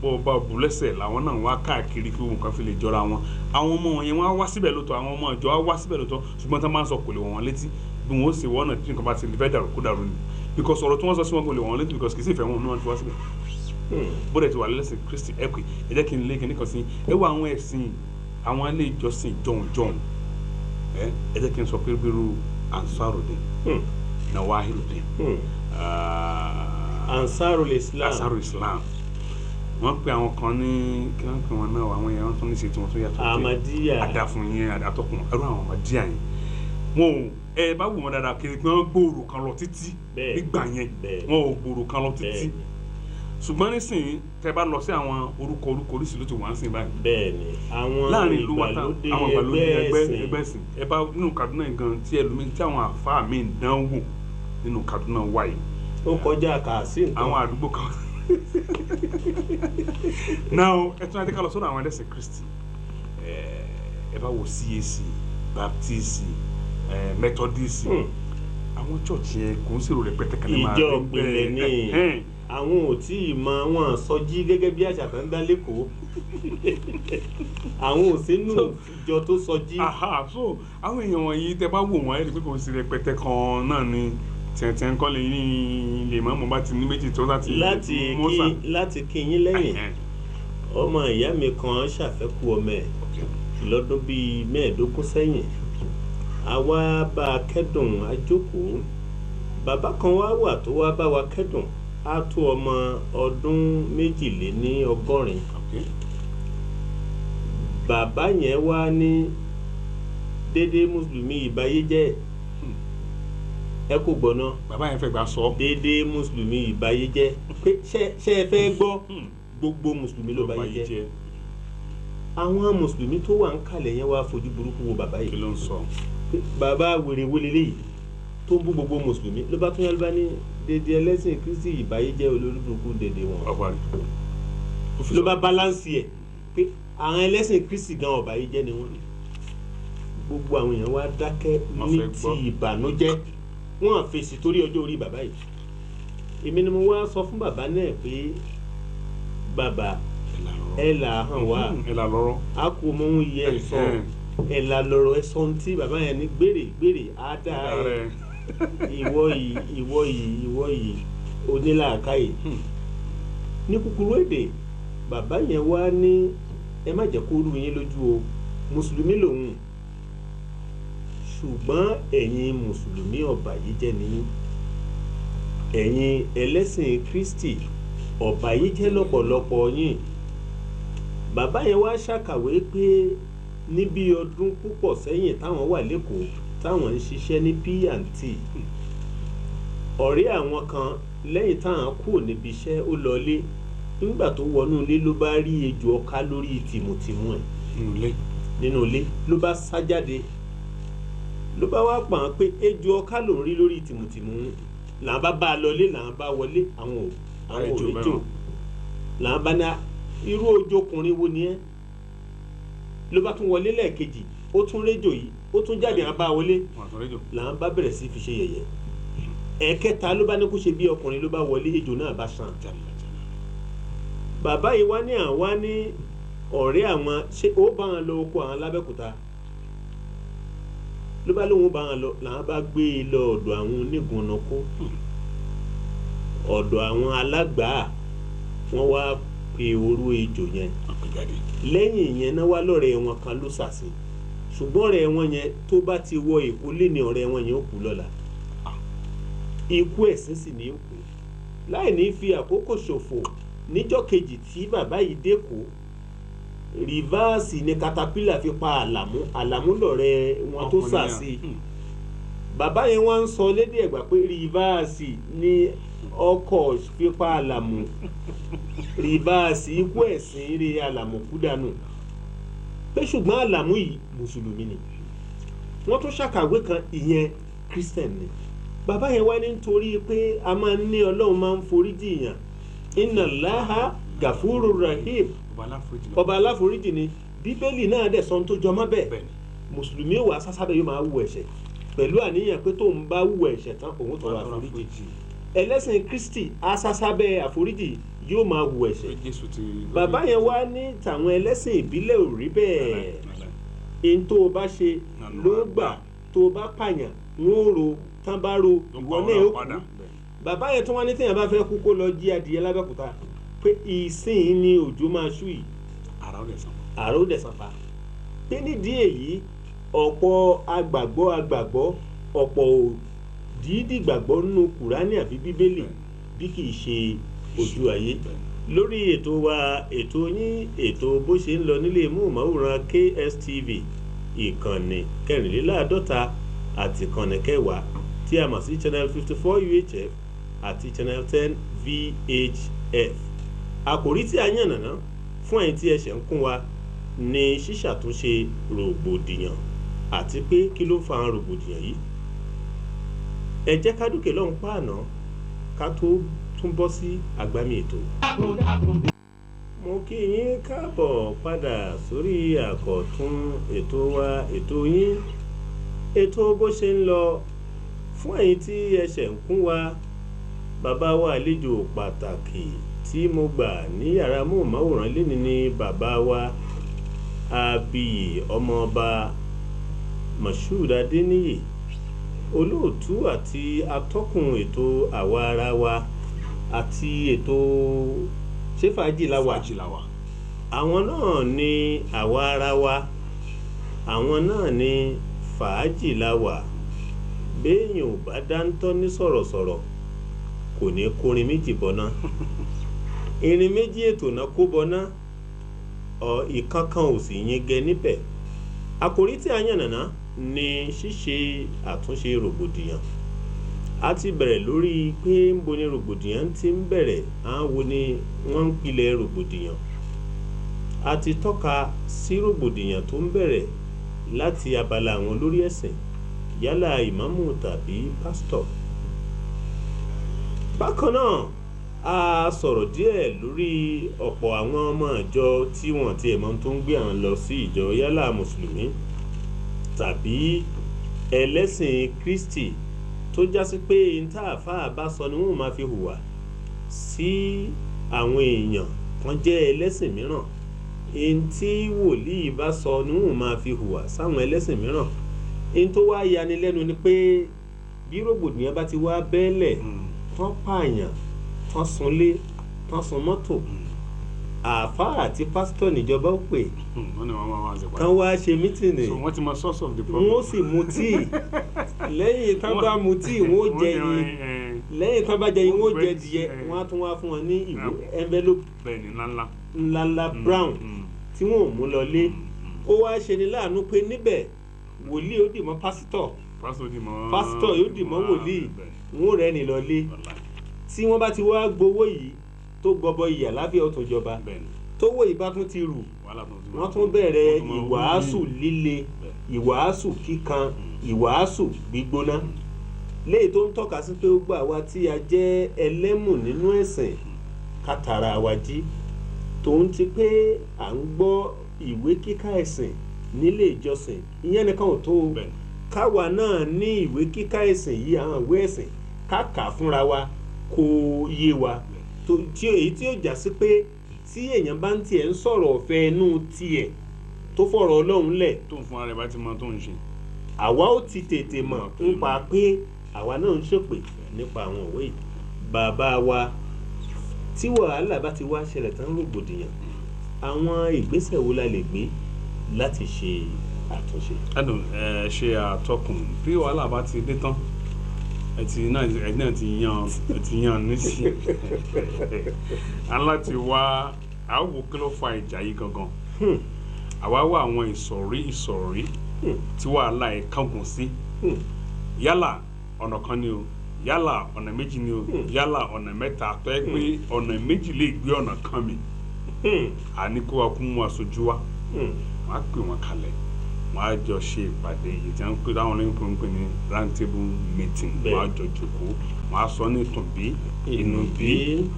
bó o bá bù lẹ́sẹ̀ làwọn náà wá káàkiri kí nǹkan fi lè jọra wọn àwọn ọmọ wọn yẹn wọ́n á wá síbẹ̀ lóòótọ́ àwọn ọmọ ìjọ á wá síbẹ̀ lóòótọ́ ṣùgbọ́n tá máa ń sọ kò lè wọ̀n wọn létí bí wọn ó ṣe wọ́n náà tí nǹkan bá ti fẹ́ dàrú kó dàrú ni because ọ̀rọ̀ tí wọ́n sọ sí wọn kò lè wọ̀n wọn létí because kì í sì fẹ́ wọn náà ti wá síbẹ̀ bóde ti wà lẹ́sìn Kristi ẹ pé ẹ jẹ́ kí n lé kíní kan sí ẹ wọ àwọn ẹ̀sìn àwọn ilé ìjọsìn jọ̀hún ẹ jẹ́ kí n sọ pé bírú Ansarudin Nawahirudin Ansarul Islam wọ́n pe àwọn kan ní kí wọ́n pe wọn náà àwọn yẹn wọ́n tún ní ṣe tí wọ́n tún yàtọ̀ Ahmadiyya àdàfún yẹn àdàtọkùn ẹrú àwọn Ahmadiyya yẹn wọn ò ẹ bá wù wọn dáadáa kiri pé wọ́n gbòòrò kan lọ títí nígbà yẹn wọn ò gbòòrò kan lọ títí ṣùgbọ́n nísìnyí tẹ bá lọ sí àwọn orúkọ oríṣiríṣi ló ti wà ń sìn báyìí. bẹ́ẹ̀ni àwọn láàrin ìlú wa tán àwọn ìgbàlódé ẹgbẹ́ sìn ẹ bá nínú Kaduna gan tí ẹlòmíín tí àwọn àfáà mi ń dán wò nínú Kaduna wáyé. ó kọjá kàásì nǹkan. àwọn àdúgbò kan. now ẹ tún adé ká lọ sọ́dọ̀ àwọn ẹlẹ́sìn Kristi ẹ bá wo CAC Baptist Methodist àwọn church yẹn kò ń ṣèrò rẹpẹtẹ kan ní máa ìjọ ìpìlẹ̀ ní àwọn ò tí ì mọ wọn sọjí gẹ́gẹ́ bí àṣà kan dá lẹ́kọ̀ọ́ àwọn ò sínú ìjọ tó sọjí. so àwọn èèyàn wọ̀nyí tẹ bá wò wọ́n ẹ̀ rí pé kò sí rẹpẹtẹ kan náà ni tẹ̀tẹ̀ ń kọ́ lè ní lè mọ́ mo bá ti ní méjì tó láti kí yín lẹ́yìn ọmọ ìyá mi kan ṣàfẹ́kù ọmọ ẹ̀ lọ́dún bíi 15 sẹ́yìn àwa bá a kẹ́dùn àjókòó bàbá kan wá wà tó wá bá wa kẹ́dùn á tó ọmọ ọdún 82. bàbá yẹn wá ní dédé mùsùlùmí ìbáyéjẹ́ ẹ kò gbọ́ná bàbá yẹn fẹ́ gbà sọ dédé mùsùlùmí ìbáyéjẹ́ pé ṣé ẹ fẹ́ gbọ́ gbogbo mùsùlùmí ló báyé jẹ́ àwọn mùsùlùmí tó wà ń kalẹ̀ yẹn wá fojú burúkú wo bàbá yìí kí ló ń sọ bàbá wèrè wọlé léyìí tó ń bú gbogbo mùsùlùmí ló bá tún yálà bá ní dédé ẹlẹ́sìn Kristi ìbáyé jẹ́ olórí burúkú dédé wọn ló bá balance ẹ̀ pé àwọn ẹlẹ́sìn Kristi gan ọ̀báyé jẹ́ ni wọ́n gbogbo àwọn èèyàn wá dákẹ́ ní ti ìbànújẹ́ wọ́n fèsì torí ọjọ́ orí bàbá yìí èmi ni mo wá sọ fún bàbá náà pé bàbá ẹ là hàn wá a kò mọ ohun yẹ ẹ sọ ẹ là lọ́rọ̀ ẹ sọ ohun tí bàbá yẹn ní gbèrè á dá ẹ ìwọ yìí onílàákàyè ní kúkúrú èdè bàbá yẹn wá ní ẹ má jẹ́ kó rú yín lójú o mùsùlùmí lòun ṣùgbọ́n ẹ̀yin mùsùlùmí ọ̀bàyéjẹ́ ni ẹ̀yin ẹlẹ́sìn Kristi ọ̀bàyéjẹ́ lọ́pọ̀lọpọ̀ yín bàbá yẹn wá ṣàkàwé pé níbi ọdún púpọ̀ sẹ́yìn táwọn wà lẹ́kọ̀ọ́ táwọn ń ṣiṣẹ́ ní P&T ọ̀rẹ́ àwọn kan lẹ́yìn táwọn kúrò níbi iṣẹ́ ó lọlé nígbà tó wọnú ilé ló bá rí ejò ọká lórí tìmùtìmù ẹ̀ nínú ilé ló bá sá jáde ló bá wá pa àwọn pé ejò ọká lòún rí lórí tìmùtìmù làwọn bá a lọlé làwọn bá wọlé àwọn òrejò làwọn bá ní irú ojókùnrin wo ni ẹ́ ló bá tún wọlé lẹ́ẹ̀kejì ó tún réjò yìí ó tún jáde àwọn bá wọlé làwọn bá bẹ̀rẹ̀ sí fi ṣe yẹ̀yẹ́ ẹ̀kẹta ló bá ní kó ṣe bí ọkùnrin ló bá wọlé ejò náà bá ṣàn bàbá yìí wá ní àwa ní ọ̀rẹ́ àwọn ṣé ó bá wọn lọ oko àwọn lábẹ́kúta ló bá lóun bá wọn lọ làwọn bá gbé e lọ ọ̀dọ̀ àwọn onígunnákó ọ̀dọ̀ àwọn alágbàá wọ́n wá pe orú ejò yẹn lẹ́yìn yẹn náà wá lọ́rẹ́ wọn kan ló ṣàṣì ṣùgbọ́n ọ̀rẹ́ wọn yẹn tó bá ti wọ Èkó lé ní ọ̀rẹ́ wọn yẹn ó kú lọ́la ikú ẹ̀sìn sì ní òkú láì ní fi àkókò ṣòfò níjọ́ kejì tí bàbá yìí dẹ́kọ̀ rìváàsì ni katapila fi pa àlàmú lọ́rẹ́ wọn tó ṣàṣì bàbá yẹn wọ́n ń sọ lédè Ẹ̀gbá pé rìváàsì ni ọkọ̀ fi pa àlàmú rìváàsì ikú ẹ̀sìn rí àlàmú kú dànù pé ṣùgbọ́n àlàmú yìí mùsùlùmí ni wọ́n tún ṣàkàwé kan ìyẹn Christian ni bàbá yẹn wá ní nítorí pé a máa ń ní Ọlọ́run máa ń foríjì yàn inna Allaha gafurur rahim ọba aláforíjì ni Bíbélì náà dẹ̀ sọ tó jọmọ́ bẹ́ẹ̀ mùsùlùmí wà sásábẹ́ yóò máa wù ẹ̀ṣẹ̀ pẹ̀lú àníyàn pé tóun bá wù ẹ̀ṣẹ̀ tán òun tọrọ àforíjì ẹlẹ́sìn Kristi asásábẹ́ àforíjì yóò máa wù ẹ̀ṣẹ̀ bàbá yẹn wá ní tàwọn ẹlẹ́sìn ìbílẹ̀ ò rí bẹ́ẹ̀ in tó o bá ṣe ló gbà tó o bá pààyàn ń ro tán bá ro ìwọ náà ó kú bàbá yẹn tó wá ní téèyàn bá fẹ́ kú kó lọ jí adìyẹ lábẹ́kúta pé ìsìn ni òjò máa ṣú yìí àrà ó dẹ̀ sanfa pé nídìí èyí ọ̀pọ̀ agbàgbọ́ ọ̀pọ̀ dídì gbàgbọ́ nínú Kùránì àbí Bíbélì bí kì í ṣe ojú ayé lórí ètò wa ètò yín ètò bó ṣe ń lọ nílé móhùnmáwòrán KSTV ìkànnì 54 àti ìkànnì 10 tí a mọ̀ sí channel 54 UHF àti channel 10 VHF àkòrí tí a yànnàná fún ẹ̀yin tí ẹ ṣẹ̀ ń kún wa ní ṣíṣàtúnṣe rògbòdìyàn àti pé kí ló fa rògbòdìyàn yìí ẹ jẹ́ ká dúkè lọ́hùn páànà ká tó tún bọ́ sí àgbámi ètò. mo kí yín káàbọ̀ padà sórí àkọ̀tún ètò wa ètò yín ètò bó ṣe ń lọ fún ẹ̀yin tí ẹ ṣẹ̀ ń kún wa bàbá wa àlejò pàtàkì tí mo gbà ní yàrá móhùnmáwòrán lénìí ní bàbá wa Abíyì ọmọọba Moshood Adéníyì olóòtú àti atọ́kùn ètò àwa ara wa àti ètò ṣé fàájì la wà àwọn náà ní àwa ara wa àwọn náà ní fàájì la wà béèyàn ò bá dáńtọ́ ní sọ̀rọ̀sọ̀rọ̀ kò ní kórin méjì bọ́ná irin méjì ètò náà kó bọ́ná ìkankan ò sì yín gẹ níbẹ̀ àkòrí tí a yànnàná ní ṣíṣe àtúnṣe rògbòdìyàn a ti bẹ̀rẹ̀ lórí pé ń bo ni rògbòdìyàn ti ń bẹ̀rẹ̀ àwọn wo ni wọ́n ń pilẹ̀ rògbòdìyàn a ti tọ́ka sí rògbòdìyàn tó ń bẹ̀rẹ̀ láti abala àwọn olórí ẹ̀sìn yálà ìmáàmù tàbí pásítọ̀ bákan náà a sọ̀rọ̀ díẹ̀ lórí ọ̀pọ̀ àwọn ọmọ ìjọ tí wọ́n ti ẹ̀mọ́ tó ń gbé àwọn lọ sí ìjọ yálà mùsùlùmí tàbí ẹlẹ́sìn Kristi tó jásí pé ìntàfà bá sọ ni wọ́n máa fi hùwà sí àwọn èèyàn kan jẹ́ ẹlẹ́sìn mìíràn èyí tí wòlíì bá sọ ni wọ́n máa fi hùwà sáwọn ẹlẹ́sìn mìíràn èyí tó wá yanilẹ́nu ni pé bí rògbòdìyàn bá ti wá bẹ́ẹ̀lẹ̀ tán pààyàn tán sunlé tán sun mọ́tò àáfàá àti pásítọ̀ níjọba ó pè kán wá ṣe mítìnì wọ́n ó sì mu tíì lẹ́yìn tán bá mu tíì wọ́n ó jẹ yín lẹ́yìn tán bá jẹ yín wọ́n ó jẹ díẹ̀ wọ́n á tún wá fún wọn ní ìwé envelope ńláńlá brown tí wọ́n ò mú lọlé ó wá ṣe ni láàánú pé níbẹ̀ wòlíì ó dì mọ́ pásítọ̀ pásítọ̀ yóò dì mọ́ wòlíì wọn ò rẹ́ni lọlé tí wọ́n bá ti wá gbowó yìí tó gbọbọ iyì àláfíà ó tún jọba tówó ìbá tún ti rù wọ́n tún bẹ̀rẹ̀ ìwàásù líle ìwàásù kíkan ìwàásù gbígbóná léyìí tó ń tọ́ka sí pé ó gbà wá tí a jẹ́ ẹlẹ́mù nínú ẹ̀sìn ká tara wa jí tòun ti pé à ń gbọ́ ìwé kíkà ẹ̀sìn nílé ìjọsìn ìyẹn nìkan ò tó káwa náà ní ìwé kíkà ẹ̀sìn yìí àwọn ìwé ẹ̀sìn ká kà fúnra wa kó yé wa èyí tí ó já sí pé tí èèyàn bá ń tiẹ̀ ń sọ̀rọ̀ ọ̀fẹ́ inú tiẹ̀ tó fọ̀rọ̀ Ọlọ́run lẹ̀ tó ń fún ara rẹ̀ bá ti mọ tó ń ṣe àwa ó ti tètè mọ̀ nípa pé àwa náà ń ṣèpè nípa àwọn òwe yìí bàbá wa tí wàhálà bá ti wá ṣẹlẹ̀ tán rògbòdìyàn àwọn ìgbésẹ̀ wo la lè gbé láti ṣe àtúnṣe. ṣe àtọkùn bí wàhálà bá ti dé tán náà ti yan nísì aláti wá àwò kí ló fa ìjà yìí gangan àwa wá àwọn ìsọ̀rí tí wàhálà ẹ̀ kángun sí yálà ọ̀nà kan ni o yálà ọ̀nà méjì ni o yálà ọ̀nà mẹ́ta tó yẹ pé ọ̀nà méjì lè gbé ọ̀nà kan mi àní kó wa kún mu aṣojú wa wọ́n á pè wọ́n kalẹ̀ wọ́n á jọ ṣe ìpàdé yìí tí wọ́n pè táwọn olóyìnbó ń pè ní round table meeting wọ́n á jọ jòkó wọ́n á sọ ní ìtùnbí ìnùbí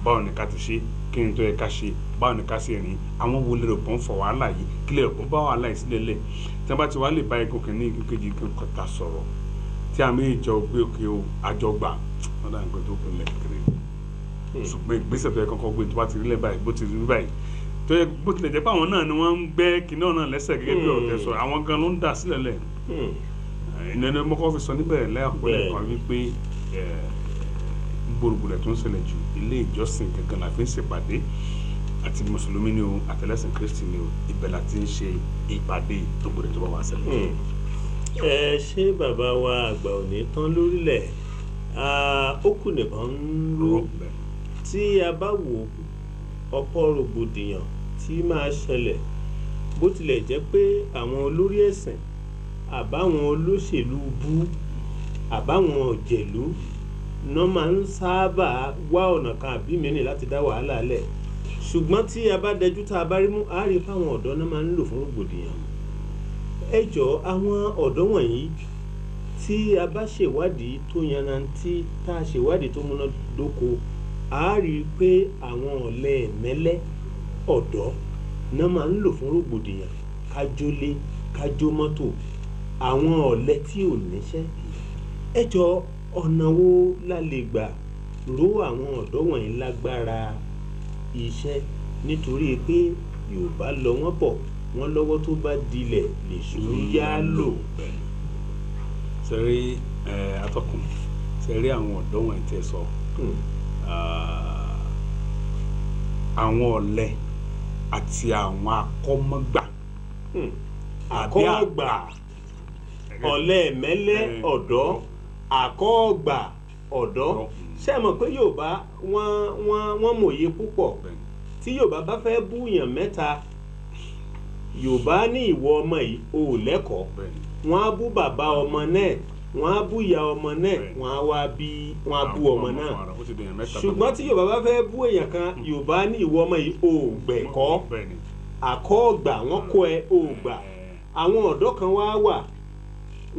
báwo ni ká ti ṣe kí ni tó yẹ ká ṣe báwo ni ká ṣe rìn àwọn wo lè rò pọ́n fọ wàhálà yìí kí lè rò pọ́n bá wàhálà yìí sílẹ̀ lẹ̀ tí wọ́n bá ti wá lè bá igun kìíní igun kejì igun kọta sọ̀rọ̀ tí àmì ìjọ gbé òkè o àjọgbà wọn dà nǹkan tó pinlẹ̀ kiri ṣùgbọ́n ìgbésẹ̀ tó yẹ kọ́kọ́ gbé tó bá ti rí lẹ́ báyìí bó ti rí báyìí tó yẹ bó tilẹ̀ jẹ́ pé àwọn náà ni wọ́n ń gbẹ́ kinní náà lẹ́sẹ̀ gẹ́gẹ́ bí ọ̀tẹ̀ sọ àwọn gan ló ń dà sílẹ̀ lẹ̀ ìnáwó mọ́kọ́ fi sọ níbẹ̀rẹ̀ lẹ́yàpọ̀lẹ̀ kan wípé gbòrògbòrò tó ń ṣẹlẹ̀ jù ilé ìjọsìn gangan la fi ń ṣèpàdé àti mùsùlùmí ni o àtẹlẹsìn kristi ni o ibẹ̀ la ti ń ṣe ìpàdé tó gbòdò tó bá wà ṣẹlẹ̀. ṣé bàbá wa àgbà ò ní tán lórílẹ̀ ó kù nìkan ń ró tí a bá wò ọ̀pọ̀ rògbòdìyàn tí máa ṣẹlẹ̀ bó tilẹ̀ jẹ́ pé àwọn olórí ẹ̀sìn àbáwọn olóṣèlú bú àbáwọn òjèlú náà máa ń sábà wá ọ̀nà kan àbí mìíràn láti dá wàhálà lẹ̀ ṣùgbọ́n tí a bá dẹjú tá a bá rí mú a rí fáwọn ọ̀dọ́ náà máa ń lò fún rògbòdìyàn ẹ jọ àwọn ọ̀dọ́ wọ̀nyí tí a bá ṣèwádìí tó yanrantí tá a ṣèwádìí tó múnádóko a rí i pé àwọn ọ̀lẹ ẹ̀mẹ́lẹ́ ọ̀dọ́ náà máa ń lò fún rògbòdìyàn kájólé kájó mọ́tò àwọn ọ̀lẹ tí ò níṣẹ́ ẹ jọ ọ̀nà wo la lè gbà ró àwọn ọ̀dọ́ wọ̀nyí lágbára iṣẹ́ nítorí pé Yorùbá lọ wọ́n bọ̀ wọ́n lọ́wọ́ tó bá dilẹ̀ lè ṣòro yá lò. sẹ́rí atọ́kùn sẹ́rí àwọn ọ̀dọ́ wọ̀nyí tẹ́ sọ àwọn ọ̀lẹ àti àwọn akọ́mọ́gbà akọ́gbà ọ̀lẹ ẹ̀mẹ́lẹ́ ọ̀dọ́ akọ́gbà ọ̀dọ́ ṣé ẹ mọ̀ pé Yorùbá wọ́n mòye púpọ̀ tí Yorùbá bá fẹ́ búyàn mẹ́ta Yorùbá ní ìwọ ọmọ yìí o ò lẹ́kọ̀ọ́ wọ́n á bú bàbá ọmọ náà wọ́n á bú ìyá ọmọ náà wọ́n á bú ọmọ náà ṣùgbọ́n tí Yorùbá bá fẹ́ bú èèyàn kan Yorùbá ní ìwọ ọmọ yìí o ò gbẹ̀kọ́ àkọ́ọ̀gbà wọ́n kọ́ ẹ o ò gbà àwọn ọ̀dọ́ kan wá wà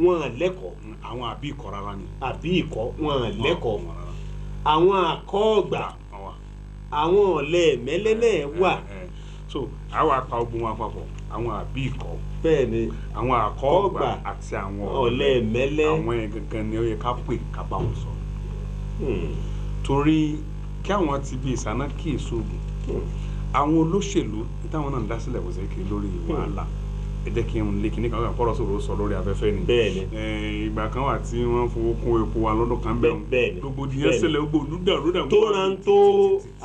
wọ́n lẹ́kọ̀ọ́ àwọn àbí ìkọ́ rárá ni àbí ìkọ́ wọ́n lẹ́kọ̀ọ́ àwọn àkọ́ọ̀gbà àwọn ọ̀lẹ ẹ̀mẹ́lẹ́ náà wà. so àwọn apá ogun wọn papọ̀ àwọn àbí ìkọ́ bẹ́ẹ̀ ni àwọn àkọ́ọ̀gbà àti àwọn ọ̀lẹ ẹ̀mẹ́lẹ́ àwọn yẹn gangan ni ó yẹ ká pè ká bá wọn sọ. torí kí àwọn ti bí ìsáná kí èso ogun àwọn olóṣèlú táwọn náà ń dá sílẹ̀ wọ́sẹ̀ kiri lórí wàhálà ẹ jẹ́ kí n lé kíní kan kọ́rọ̀ sọ̀rọ̀ sọ lórí afẹ́fẹ́ ni. bẹ́ẹ̀ni. ìgbà kan wà tí wọ́n fowó kún epo wa lọ́dún kan bẹ́ẹ̀. bẹ́ẹ̀ni. gbogbo ìdíyẹn ṣẹlẹ̀ gbogbo olùdàrúdà. tó rántó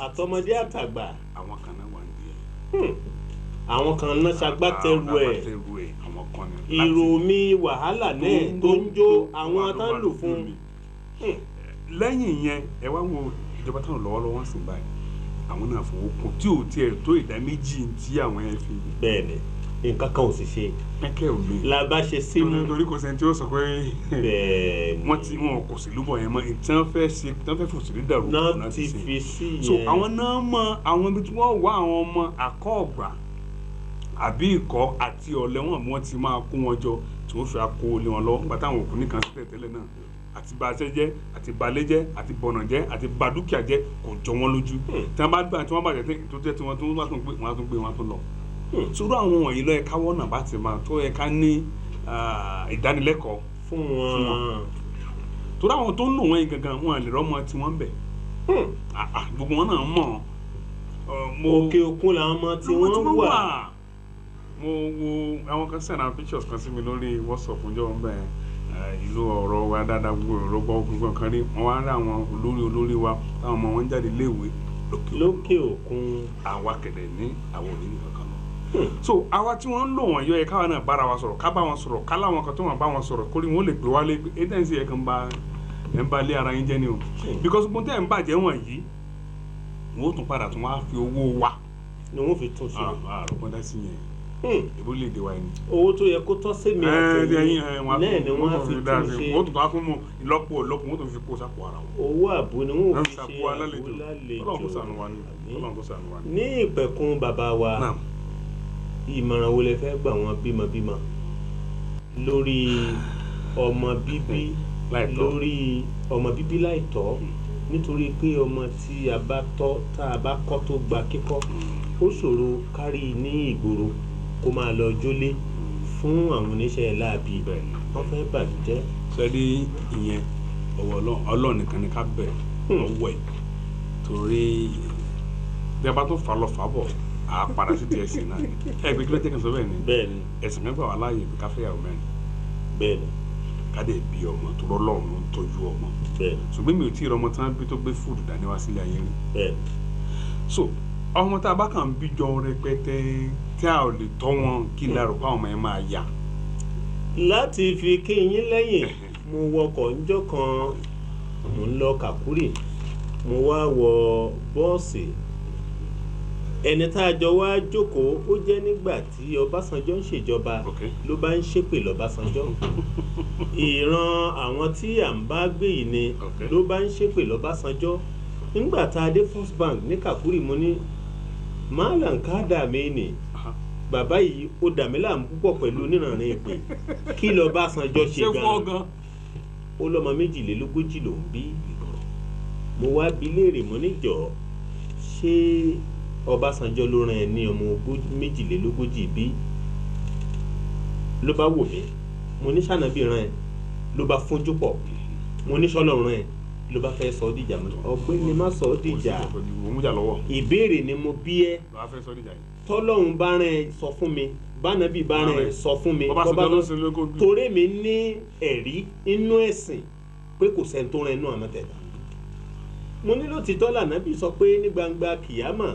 àtọmọdé àtàgbà. àwọn kan náà wà ní díẹ̀. àwọn kan náà ṣagbátẹrù ẹ̀. àwọn kan ní. ìròmí wàhálà náà tó ń jó àwọn tán lò fún. lẹ́yìn yẹn ẹ wá wo ìjọba táwọn lọ́wọ́lọ́wọ́ sì báyìí àwọn náà fowó kún tí ò tiẹ̀ tó ìdá méjì tí àwọn yẹn fi. bẹ́ẹ̀ni nǹkan kan ò sì ṣe kẹ́kẹ́ ò lè la bá ṣe símú. torí kò sẹ́ni tí ó sọ pé wọn kò sí lúbọ̀ yẹn mọ́ tí wọ́n fẹ́ fòsìlú dàrú náà ti fi sí yẹn. so àwọn náà mọ àwọn ibi tí wọ́n wá àwọn ọmọ àkọ́ọ̀gbà àbí ikọ̀ àti ọ̀lẹ́ wọn bí wọ́n ti máa kó wọn jọ tí wọ́n fi akó lé wọn lọ nígbà táwọn òkú nìkan sílẹ̀ tẹ́lẹ̀ náà àti baṣẹ́ jẹ́ àti balẹ̀ jẹ́ àti bọ̀nà jẹ́ àti badúkìá jẹ́ kò jọ wọn lójú tí wọ́n bá gbà tí wọ́n bàjẹ́ tó jẹ́ tí wọ́n tún gbé wọn tún lọ. sùúrù àwọn wọ̀nyí ló yẹ ká wọ́nà bá ti máa tó yẹ ká ní ìdánilẹ́kọ̀ọ́ fún wọn. torí àwọn tó ń lò wọ́n yìí gangan wọn lè rọ́mọ tí wọ́n ń bẹ̀ gbogbo wọn náà mọ̀. òkè òkun làwọn ọmọ tí wọ́n wà. mo wo àwọn kan send àwọn pictures kan sí mi lórí WhatsApp ǹjọ́ wọn bẹ́ẹ̀ ìlú ọ̀rọ̀ wa dáadáa gbogbo gbogbo kan rí wọn wá rí àwọn olórí wa táwọn ọmọ wọn jáde léèwé lókè òkun. àwa kẹ̀dẹ̀ ní àwọn òní kankan lọ. so àwa tí wọ́n ń lò wọ́n yọ ẹ̀ káwa náà bára wa sọ̀rọ̀ ká bá wọn sọ̀rọ̀ ká láwọn kan tó wọn bá wọn sọ̀rọ̀ kórìí wọn lè pè wá lé pé agency ẹ̀ kan bá ẹ̀ ń bá lé ara yín jẹ́ ni o because gbọ́n tẹ́ ẹ̀ ń bàjẹ́ wọ̀nyí wọ́n ó tún padà tún wá fi owó wa. ni wọ́n fi tún ṣe. àròpọ̀ dá sí yẹn ìbúlẹ̀ èdè wa ni. owó tó yẹ kó tọ́ sí mi àti náà ni wọ́n fi tún ṣe. wọ́n tún bá fún mu ìlọ́pọ̀ wọ́n tún fi kó sápò ara wọn. owó àbò ni wọ́n fi ṣe àbò alálejò Ọlọ́run kó ṣàánú wa ni. ní ìpẹ̀kun bàbá wa ìmọ̀ràn wo lẹ fẹ́ gbà wọ́n bímọ lórí ọmọ bíbí láìtọ́ nítorí pé ọmọ tí a bá tọ́ tá a bá kọ́ tó gba kíkọ́ ó ṣòro kárí ní ìgboro kó máa lọ jólé fún àwọn oníṣẹ́ láabi wọ́n fẹ́ bàjẹ́. sẹ́ni ìyẹn ọwọ́ Ọlọ́run nìkan ni ká bẹ̀ ọwọ́ ẹ̀ torí bí a bá tó fà lọ fà bọ̀ à á padà sí ti ẹ̀sìn náà ẹ̀ pé kí ló jẹ́ kí n sọ bẹ́ẹ̀ ni ẹ̀sìn mẹ́gbà wà láàyè pé ká fẹ́ yàwó mẹ́rin ká dẹ̀ bí ọmọ tó lọ́lọ́run ló ń tọ́jú ọmọ ṣùgbọ́n mi ò tí ì rọmọ tán bí tó gbé fúdù dání wá sílé ayé rí so ọmọ tá a bá kàn bí jọ rẹpẹtẹ tí a ò lè tọ́ wọn kí lárò pa ọmọ yẹn máa yá. láti fi kí yín lẹ́yìn mo wọkọ̀ ńjọ́ kan mo ń lọ Kàkúrì mo wá wọ bọ́ọ̀sì ẹni tá a jọ wá jókòó ó jẹ́ nígbà tí Ọbásanjọ́ ń ṣèjọba ló bá ń ṣépè lọ́básanjọ́ ìran àwọn tí à ń bá gbé yìí ni ló bá ń ṣépè lọ́básanjọ́ nígbà tá a dé First Bank ní Kàkúrì mo ní Malam Kada Meni bàbá yìí ó dà mí láàmú púpọ̀ pẹ̀lú onírànrin ìpè kí lọ́básanjọ́ ṣe gan-an ó lọ́mọ 22 ló ń bí mo wá bi léèrè mo níjọ́ ṣé Ọbásanjọ́ ló rán ẹ ní ọmọ 22 bí ló bá wò mí mo ní sànàbí rán ẹ ló bá fúnjú pọ̀ mo ní sọ́lọ́ rán ẹ ló bá fẹ́ sọ ọ́ dìjà mọ́ ọ̀gbẹ́ni má sọ ọ́ dìjà ìbéèrè ni mo bí ẹ tọ́lọ́run bá rán ẹ sọ fún mi bánàbí bá rán ẹ sọ fún mi torí mi ní ẹ̀rí inú ẹ̀sìn pé kò sẹ́ni tó rán inú àmọ́tẹ̀dá mo ní lótìtọ́ lànàbí sọ pé ní gbangba kìyàmà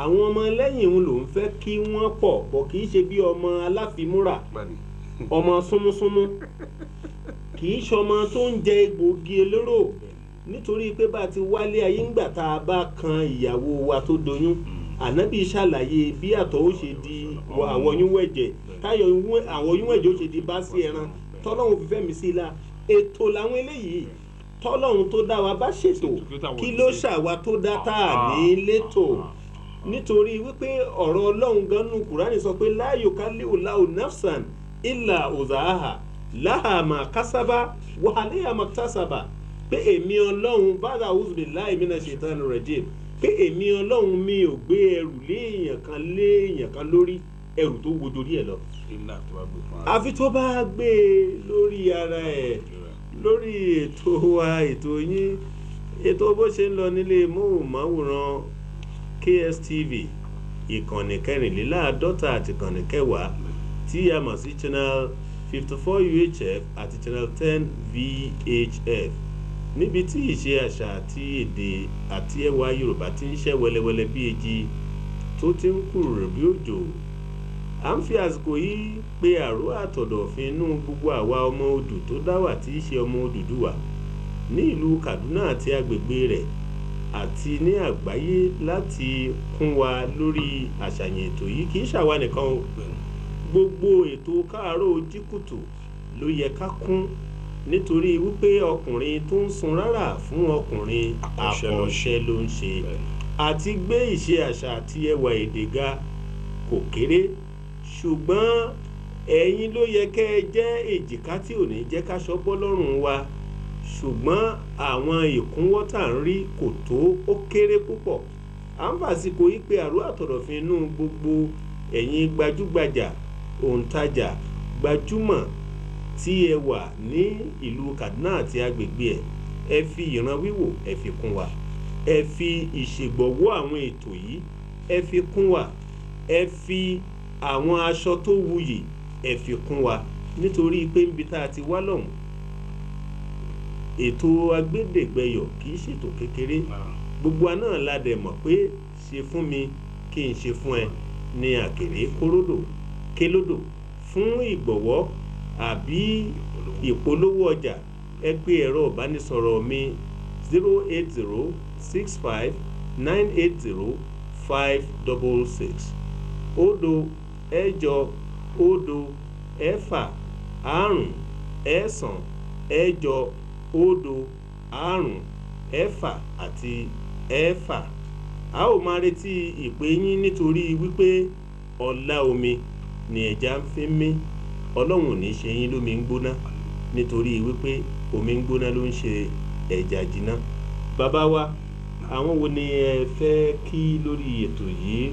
àwọn ọmọ lẹ́yìn òun lòún fẹ́ kí wọ́n pọ̀ kì í ṣe bí ọmọ aláfimúrà ọmọ súnmúsúnmú kì í ṣọmọ tó ń jẹ egbògi olóró nítorí pé bá ti wálé ayé ńgbà tá a bá kan ìyàwó wa tó doyún ànábì ṣàlàyé bí àtọ̀ ó ṣe di àwọ̀yúnwẹ̀jẹ̀ táyọ̀ àwọ̀yúnwẹ̀jẹ̀ ó ṣe di bá sí ẹran tọ́lọ́run fífẹ́ mi sí la ètò làwọn eléyìí tọ́lọ́run tó dá wa bá ṣètò kí ló ṣàwa tó dá tá a ní létò nítorí wípé ọ̀rọ̀ Ọlọ́run ganu Kùránì sọ pé la yukallifu nafsan illa uzaha laha ma kasaba wa alayha ma iktasaba pé èmi Ọlọ́run bàdà uzbillahi minash shaitani rajim pé èmi Ọlọ́run mi ò gbé ẹrù léèyàn kan lórí ẹrù tó wo dorí ẹ̀ lọ àfi tó bá gbé lórí ara ẹ̀ lórí ètò wa ètò yín ètò bó ṣe ń lọ nílé móhùnmáwòrán KSTV ìkànnì 54 àti ìkànnì 10 tí a mọ̀ sí channel 54 UHF àti channel 10 VHF níbi tí ìṣe àṣà àti èdè àti ẹwà Yorùbá ti ń ṣẹ́ wẹ́lẹ́wẹ́lẹ́ bí èjì tó ti ń kúrò bí òjò à ń fi àsìkò yìí pe àrò àtọ̀dọ̀fin inú gbogbo àwa ọmọ odù tó dáwà tí í ṣe ọmọ Odùduwà ní ìlú Kaduna àti agbègbè rẹ̀ àti ní àgbáyé láti kún wa lórí àṣàyàn ètò yìí kì í ṣàwa nìkan o gbogbo ètò káàárọ̀ ojíkùtù ló yẹ ká kún nítorí wípé ọkùnrin tó ń sun rárá fún ọkùnrin àkọ́ṣẹ́ ló ń ṣe àti gbé ìṣe àṣà àti ẹwà èdè ga kò kéré ṣùgbọ́n ẹ̀yin ló yẹ kẹ́ ẹ jẹ́ èjìká tí ò ní jẹ́ káṣọ bọ́ lọ́rùn wa ṣùgbọ́n àwọn ìkúnwọ́ tá à ń rí kò tó ó kéré púpọ̀ à ń fàsìkò yí pé àrò àtọ̀rọ̀fin inú gbogbo ẹ̀yin gbajúgbajà òǹtajà gbajúmọ̀ tí ẹ wà ní ìlú Kaduna àti agbègbè ẹ fi ìran wíwò ẹ fi kún wa ẹ fi ìṣègbọ̀wọ́ àwọn ètò yìí ẹ fi kún wa ẹ fi àwọn aṣọ tó wuyì ẹ fi kún wa nítorí pé níbi tá a ti wá lọ́hùn ètò agbẹ́dẹ̀gbẹ́yọ̀ kì í ṣètò kékeré gbogbo wa náà la dẹ̀ mọ̀ pé ṣe fún mi kí n ṣe fún ẹ ní àkèrè kóródò kélódò fún ìgbọ̀wọ́ àbí ìpolówó ọjà ẹ pè ẹ̀rọ ìbánisọ̀rọ̀ mi 08065980566 òdo ẹ̀jọ òdo ẹ̀fà àrún ẹ̀sán ẹ̀jọ òdo àrún ẹ̀fà àti ẹ̀fà a ó máa retí ìpè yín nítorí wípé ọlá omi ni ẹja ń fi mí ọlọ́run ò ní ṣe yín lómi ń gbóná nítorí wípé omi ń gbóná ló ń ṣe ẹja jìnnà bàbá wa àwọn wo ni ẹ fẹ́ kí lórí ètò yìí.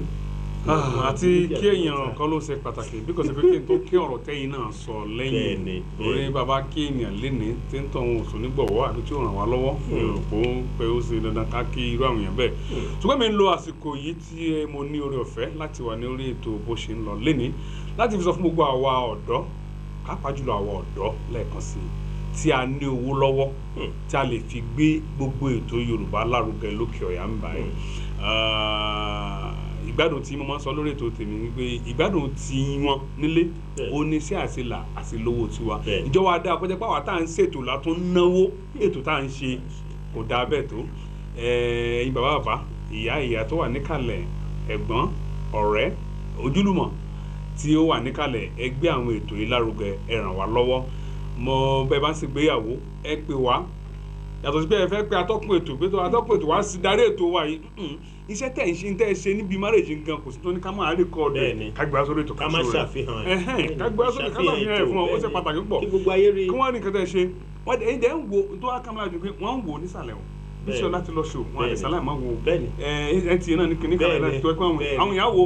àti kí èèyàn kan ló ṣe pàtàkì bí kò sí pé kí n tó kí ọ̀rọ̀ tẹ́yìn náà sọ lẹ́yìn orí bàbá kí èèyàn léni tí ń tọ̀hún oṣù nígbọ̀wọ́ àbí tí ó ràn wá lọ́wọ́ èròpó pé ó ṣe dandan ká kí irú àwọn èèyàn bẹ́ẹ̀ ṣùgbọ́n mi ń lo àsìkò yìí tí mo ní oore ọ̀fẹ́ láti wà ní orí ètò bó ṣe ń lọ léni láti fi sọ fún gbogbo àwa ọ̀dọ́ pàápàá jùlọ àwa ọ̀dọ́ lẹ́ẹ̀kan sí tí a ní owó lọ́wọ́ tí a lè fi gbé gbogbo ètò Yorùbá lárugẹ lókè ọ̀yà ń báyìí ìgbádùn tí mo máa ń sọ lórí ètò tèmi wípé ìgbádùn tí wọn nílé ó ní sí àṣìlà àti lówó tiwa ìjọba adá àpẹjẹ pàwọ́ tá à ń ṣètò látó náwó ètò tá à ń ṣe kò dáa bẹ́ẹ̀ tó ẹ̀yin bàbá ìyá tó wà níkàlẹ̀ ẹ̀gbọ́n ọ̀rẹ́ ojúlùmọ̀ tí ó wà níkàlẹ̀ ẹgbẹ́ àwọn ètò yìí lárugẹ ẹ ràn wá lọ́wọ́ mo bẹ́ẹ̀ bá ń ṣe gbéyàwó ẹ pè wá yàtọ̀ sí pé ẹ fẹ́ pé atọ́kùn ètò wá sí darí ètò wa yìí iṣẹ́ tẹ̀ ń ṣe níbi márèjì gan kò sí tó ní ká máa rékọ́ọ̀dù ẹ̀ kágbá sórí ètò ká má ṣàfihàn ẹ̀ kágbá sórí ẹ̀ fún ọ ó ṣe pàtàkì púpọ̀ kí gbogbo ayé rí kí wọ́n ní nǹkan tẹ̀ ṣe wọ́n dẹ̀ ń wo tó wá kámẹ́rà jù pé wọ́n ń wo nísàlẹ̀ o bíṣọ láti lọ ṣò wọn àlẹ sálà máa wo ẹtì náà ní kíní kan láti tó ẹkọ àwọn èèyàn wo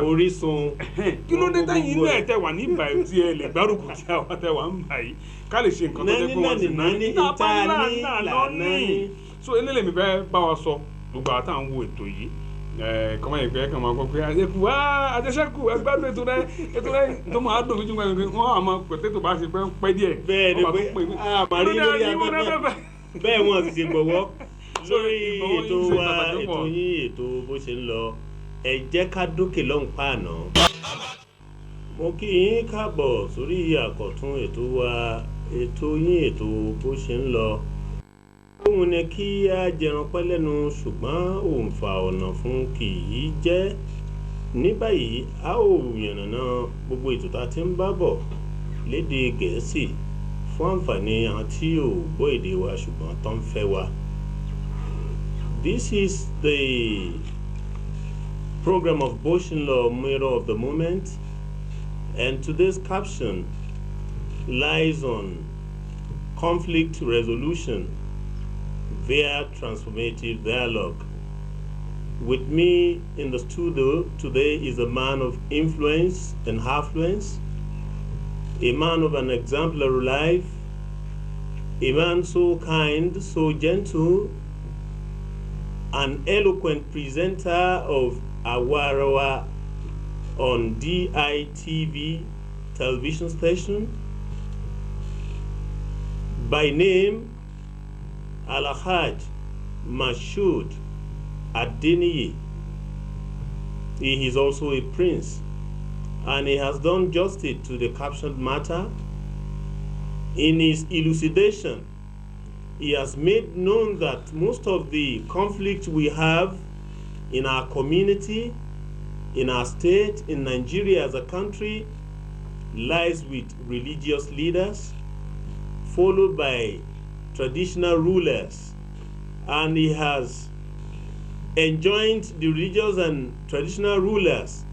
Orísun kí ló dé táyì inú ẹ tẹ wà ní ìbà tí ẹ lè gbárùkù tí àwọn tẹ wà ń bà yìí ká lè ṣe nǹkan tó jẹ́ pé wọ́n sì náà ní ìta ní so eléyìí mi fẹ́ bá wa sọ gbogbo àwọn táwọn wo ètò yìí kọ́mọ yìí pé ẹ kàn máa gbọ́ pé àjẹkù wá àjẹsẹ́kù ẹgbẹ́ ètò rẹ tó máa dùn fíjú pé wọ́n àmọ́ pẹ̀tẹ́tò bá ṣe pẹ́ díẹ̀ bẹ́ẹ̀ ni pé àmàrí lórí afẹ́fẹ́ bẹ́ẹ̀ wọ́n ti ṣe gbọ̀wọ́ lórí ètò wa ètò yín ètò bó ṣe ń lọ ẹ jẹ́ ká dókè lọ́hùn pàànà. mo kí yín káàbọ̀ sórí àkọ́tún ètò wa ètò yín ètò bó ṣe ń lọ. òun ni kí á jẹran pẹ́ lẹ́nu ṣùgbọ́n òǹfà ọ̀nà fún kì í jẹ́ ní báyìí a ó yànnàná gbogbo ètò tá a ti ń bá bọ̀ lédè Gẹ̀ẹ́sì fún àǹfààní àwọn tí ò gbọ́ èdè wa ṣùgbọ́n tó ń fẹ́ wa. This is the program of Boshinlo, Mirror of the Moment, and today's caption lies on conflict resolution via transformative dialogue. With me in the studio today is a man of influence and affluence, a man of an exemplary life, a man so kind, so gentle, an eloquent presenter of Awarawa on DITV television station, by name Alhaj Mashood Adeniyi. He is also a prince, and he has done justice to the captured matter. In his elucidation, he has made known that most of the conflict we have in our community in our state, in Nigeria as a country, lies with religious leaders, followed by traditional rulers, and he has enjoined the religious and traditional rulers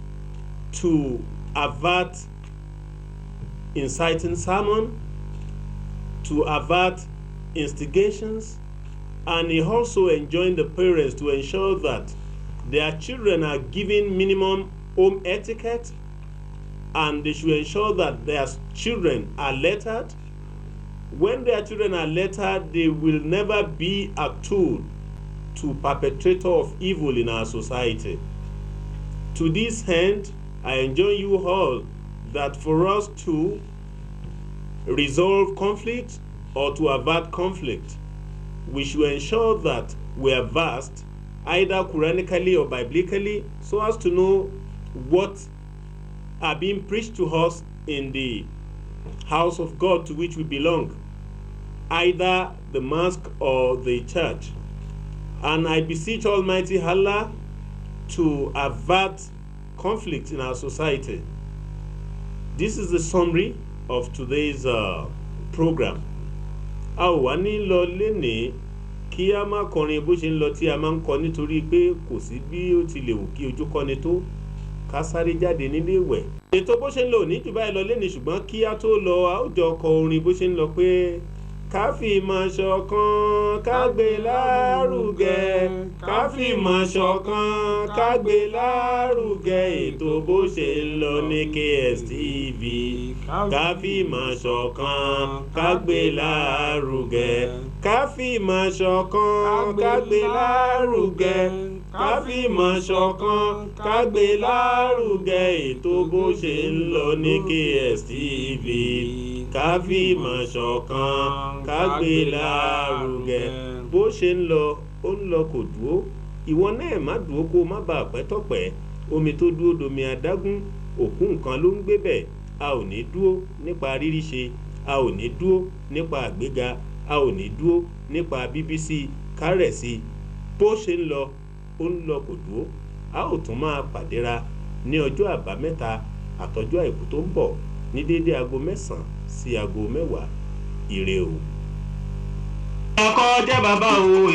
to avert inciting sermon, to avert instigations, and he also enjoined the parents to ensure that their children are given minimum home etiquette, and they should ensure that their children are lettered. When their children are lettered, they will never be a tool to perpetrator of evil in our society. To this end, I enjoin you all that for us to resolve conflict or to avert conflict, we should ensure that we are versed either Quranically or biblically, so as to know what are being preached to us in the house of God to which we belong, either the mosque or the church. And I beseech Almighty Allah to avert conflict in our society. This is the summary of today's program. A ò wá ní lọ lénìí kí a má kọrin bó ṣe ń lọ tí a máa ń kọ nítorí pé kò sí bí ó ti lè wù kí ojú kọ́ni tó ká sáré jáde nílé ìwẹ̀. Ètò bó ṣe ń lọ ní jù báyìí lọ lénìí, ṣùgbọ́n kí a tó lọ a ó jọ kọ orin bó ṣe ń lọ pé ká fìmọ̀ ṣọ̀kan ká gbé lárugẹ, ká fìmọ̀ ṣọ̀kan ká gbé lárugẹ, ètò bó ṣe ń lọ ní KSTV. Ká fìmọ̀ ṣọ̀kan ká gbé lárugẹ, ká fìmọ̀ ṣọ̀kan ká gbé lárugẹ, ká fìmọ̀ ṣọ̀kan ká gbé lárugẹ, ètò bó ṣe ń lọ ní KSTV. Ká fìmọ̀ ṣọ̀kan ká gbé lárugẹ. Bó ṣe ń lọ ó ń lọ kò dúró, ìwọ náà má dúró kó má bàa pẹ́ tọ̀pẹ́. Omi tó dúró domi adágún, òkú nǹkan ló ń gbé bẹ̀. A ò ní dúró nípa rírí ṣe, a ò ní dúró nípa àgbéga, a ò ní dúró nípa BBC kárẹ̀sí. Bó ṣe ń lọ ó ń lọ kò dúró. A ò tún máa pàdéra ní ọjọ́ àbámẹ́ta àtọjọ́ àìkú tó ń bọ̀ ní déédéé aago 9 sí aago 10. Ire o. Akọ́ jẹ́ bàbá o,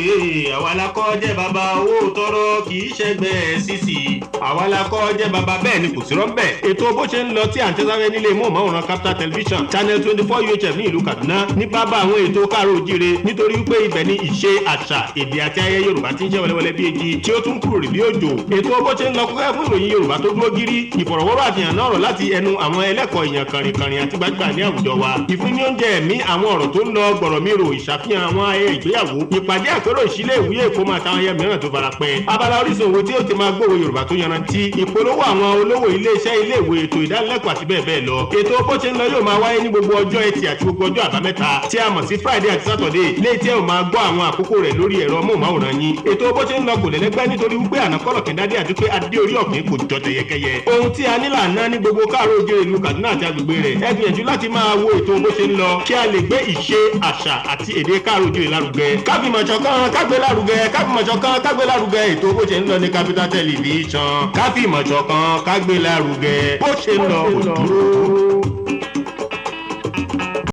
àwa la kọ́ jẹ́ bàbá owó tọrọ kì í ṣẹgbẹ́ sísì. Àwa la kọ́ jẹ́ bàbá, bẹ́ẹ̀ ni kò sí rọ́ńbẹ́. Ètò bó ṣe ń lọ tí à ń tẹ́sáré nílé móhùnmáwòrán Capital Television Channel 24 UHF ní ìlú Kaduna ní bàbá àwọn ètò Káàárọ̀ Oòjíire, nítorí wípé ibẹ̀ ni ìṣe, àṣà, èdè àti ayẹyẹ Yorùbá ti ń ṣe wẹlẹwẹlẹ bí èjì tí ó tún kúrò rí bí òjò. Ètò bó ṣe ń lọ kúkẹ́ fún ìròyìn Yorùbá tó dúró gírí, ìfọ̀rọ̀wọ́rọ̀ àfihàn náà rọ̀ láti ẹnu àwọn ẹlẹ́kọ̀ọ́ èèyàn kànrìnkànrìn àti gbajúgbajà ní àwùjọ wa. Ìfúnni oúnjẹ ẹ̀mí, àwọn ọ̀rọ̀ tó ń lọ gbọ̀rọ̀mìrò, ìṣàfihàn àwọn ayẹyẹ ìgbéyàwó, ìpàdé àpérò ìṣílẹ̀ ìwúyè ìkómọ àtàwọn ayẹyẹ mìíràn tó fara pẹ́. Abala orísun owó tí ó ti máa gbòòrò Yorùbá tó yanrantí, ìpolówó àwọn olówó iléeṣẹ́ iléèwé, ètò ìdánilẹ́kọ̀ọ́ àti bẹ́ẹ̀ bẹ́ẹ̀ lọ. Ètò bó ṣe ń lọ yóò máa wáyé ní gbogbo ọjọ́ Ẹtì àti gbogbo ọjọ́ àbámẹ́ta tí a mọ̀ sí Friday àti Saturday, léyìí tí ẹ ò máa gbọ́ àwọn àkókò rẹ̀ lórí ẹ̀rọ móhùnmáwòrán yín. Ètò bó ṣe ń lọ kò lẹ́lẹ́gbẹ́ nítorí wípé ànákọ́lọ̀ kẹ́ndádé àti pé adé orí ọ̀gbìn kò jọ tẹ̀yẹkẹyẹ. Ohun tí a ní lànà ní gbogbo Káàárọ̀ Oòjíire ìlú Kaduna àti agbègbè rẹ̀, ẹ gbìyànjú láti máa wo ètò bó ṣe ń lọ kí a lè gbé ìṣe, àṣà àti èdè Káàárọ̀ Oòjíire lárugẹ. Ká fìmọ̀ ṣọ̀kan ká gbé lárugẹ, ká fìmọ̀ ṣọ̀kan ká gbé lárugẹ, ètò bó ṣe ń lọ ní Capital Television. Ká fìmọ̀ ṣọ̀kan ká gbé lárugẹ, bó ṣe ń lọ kò dúró.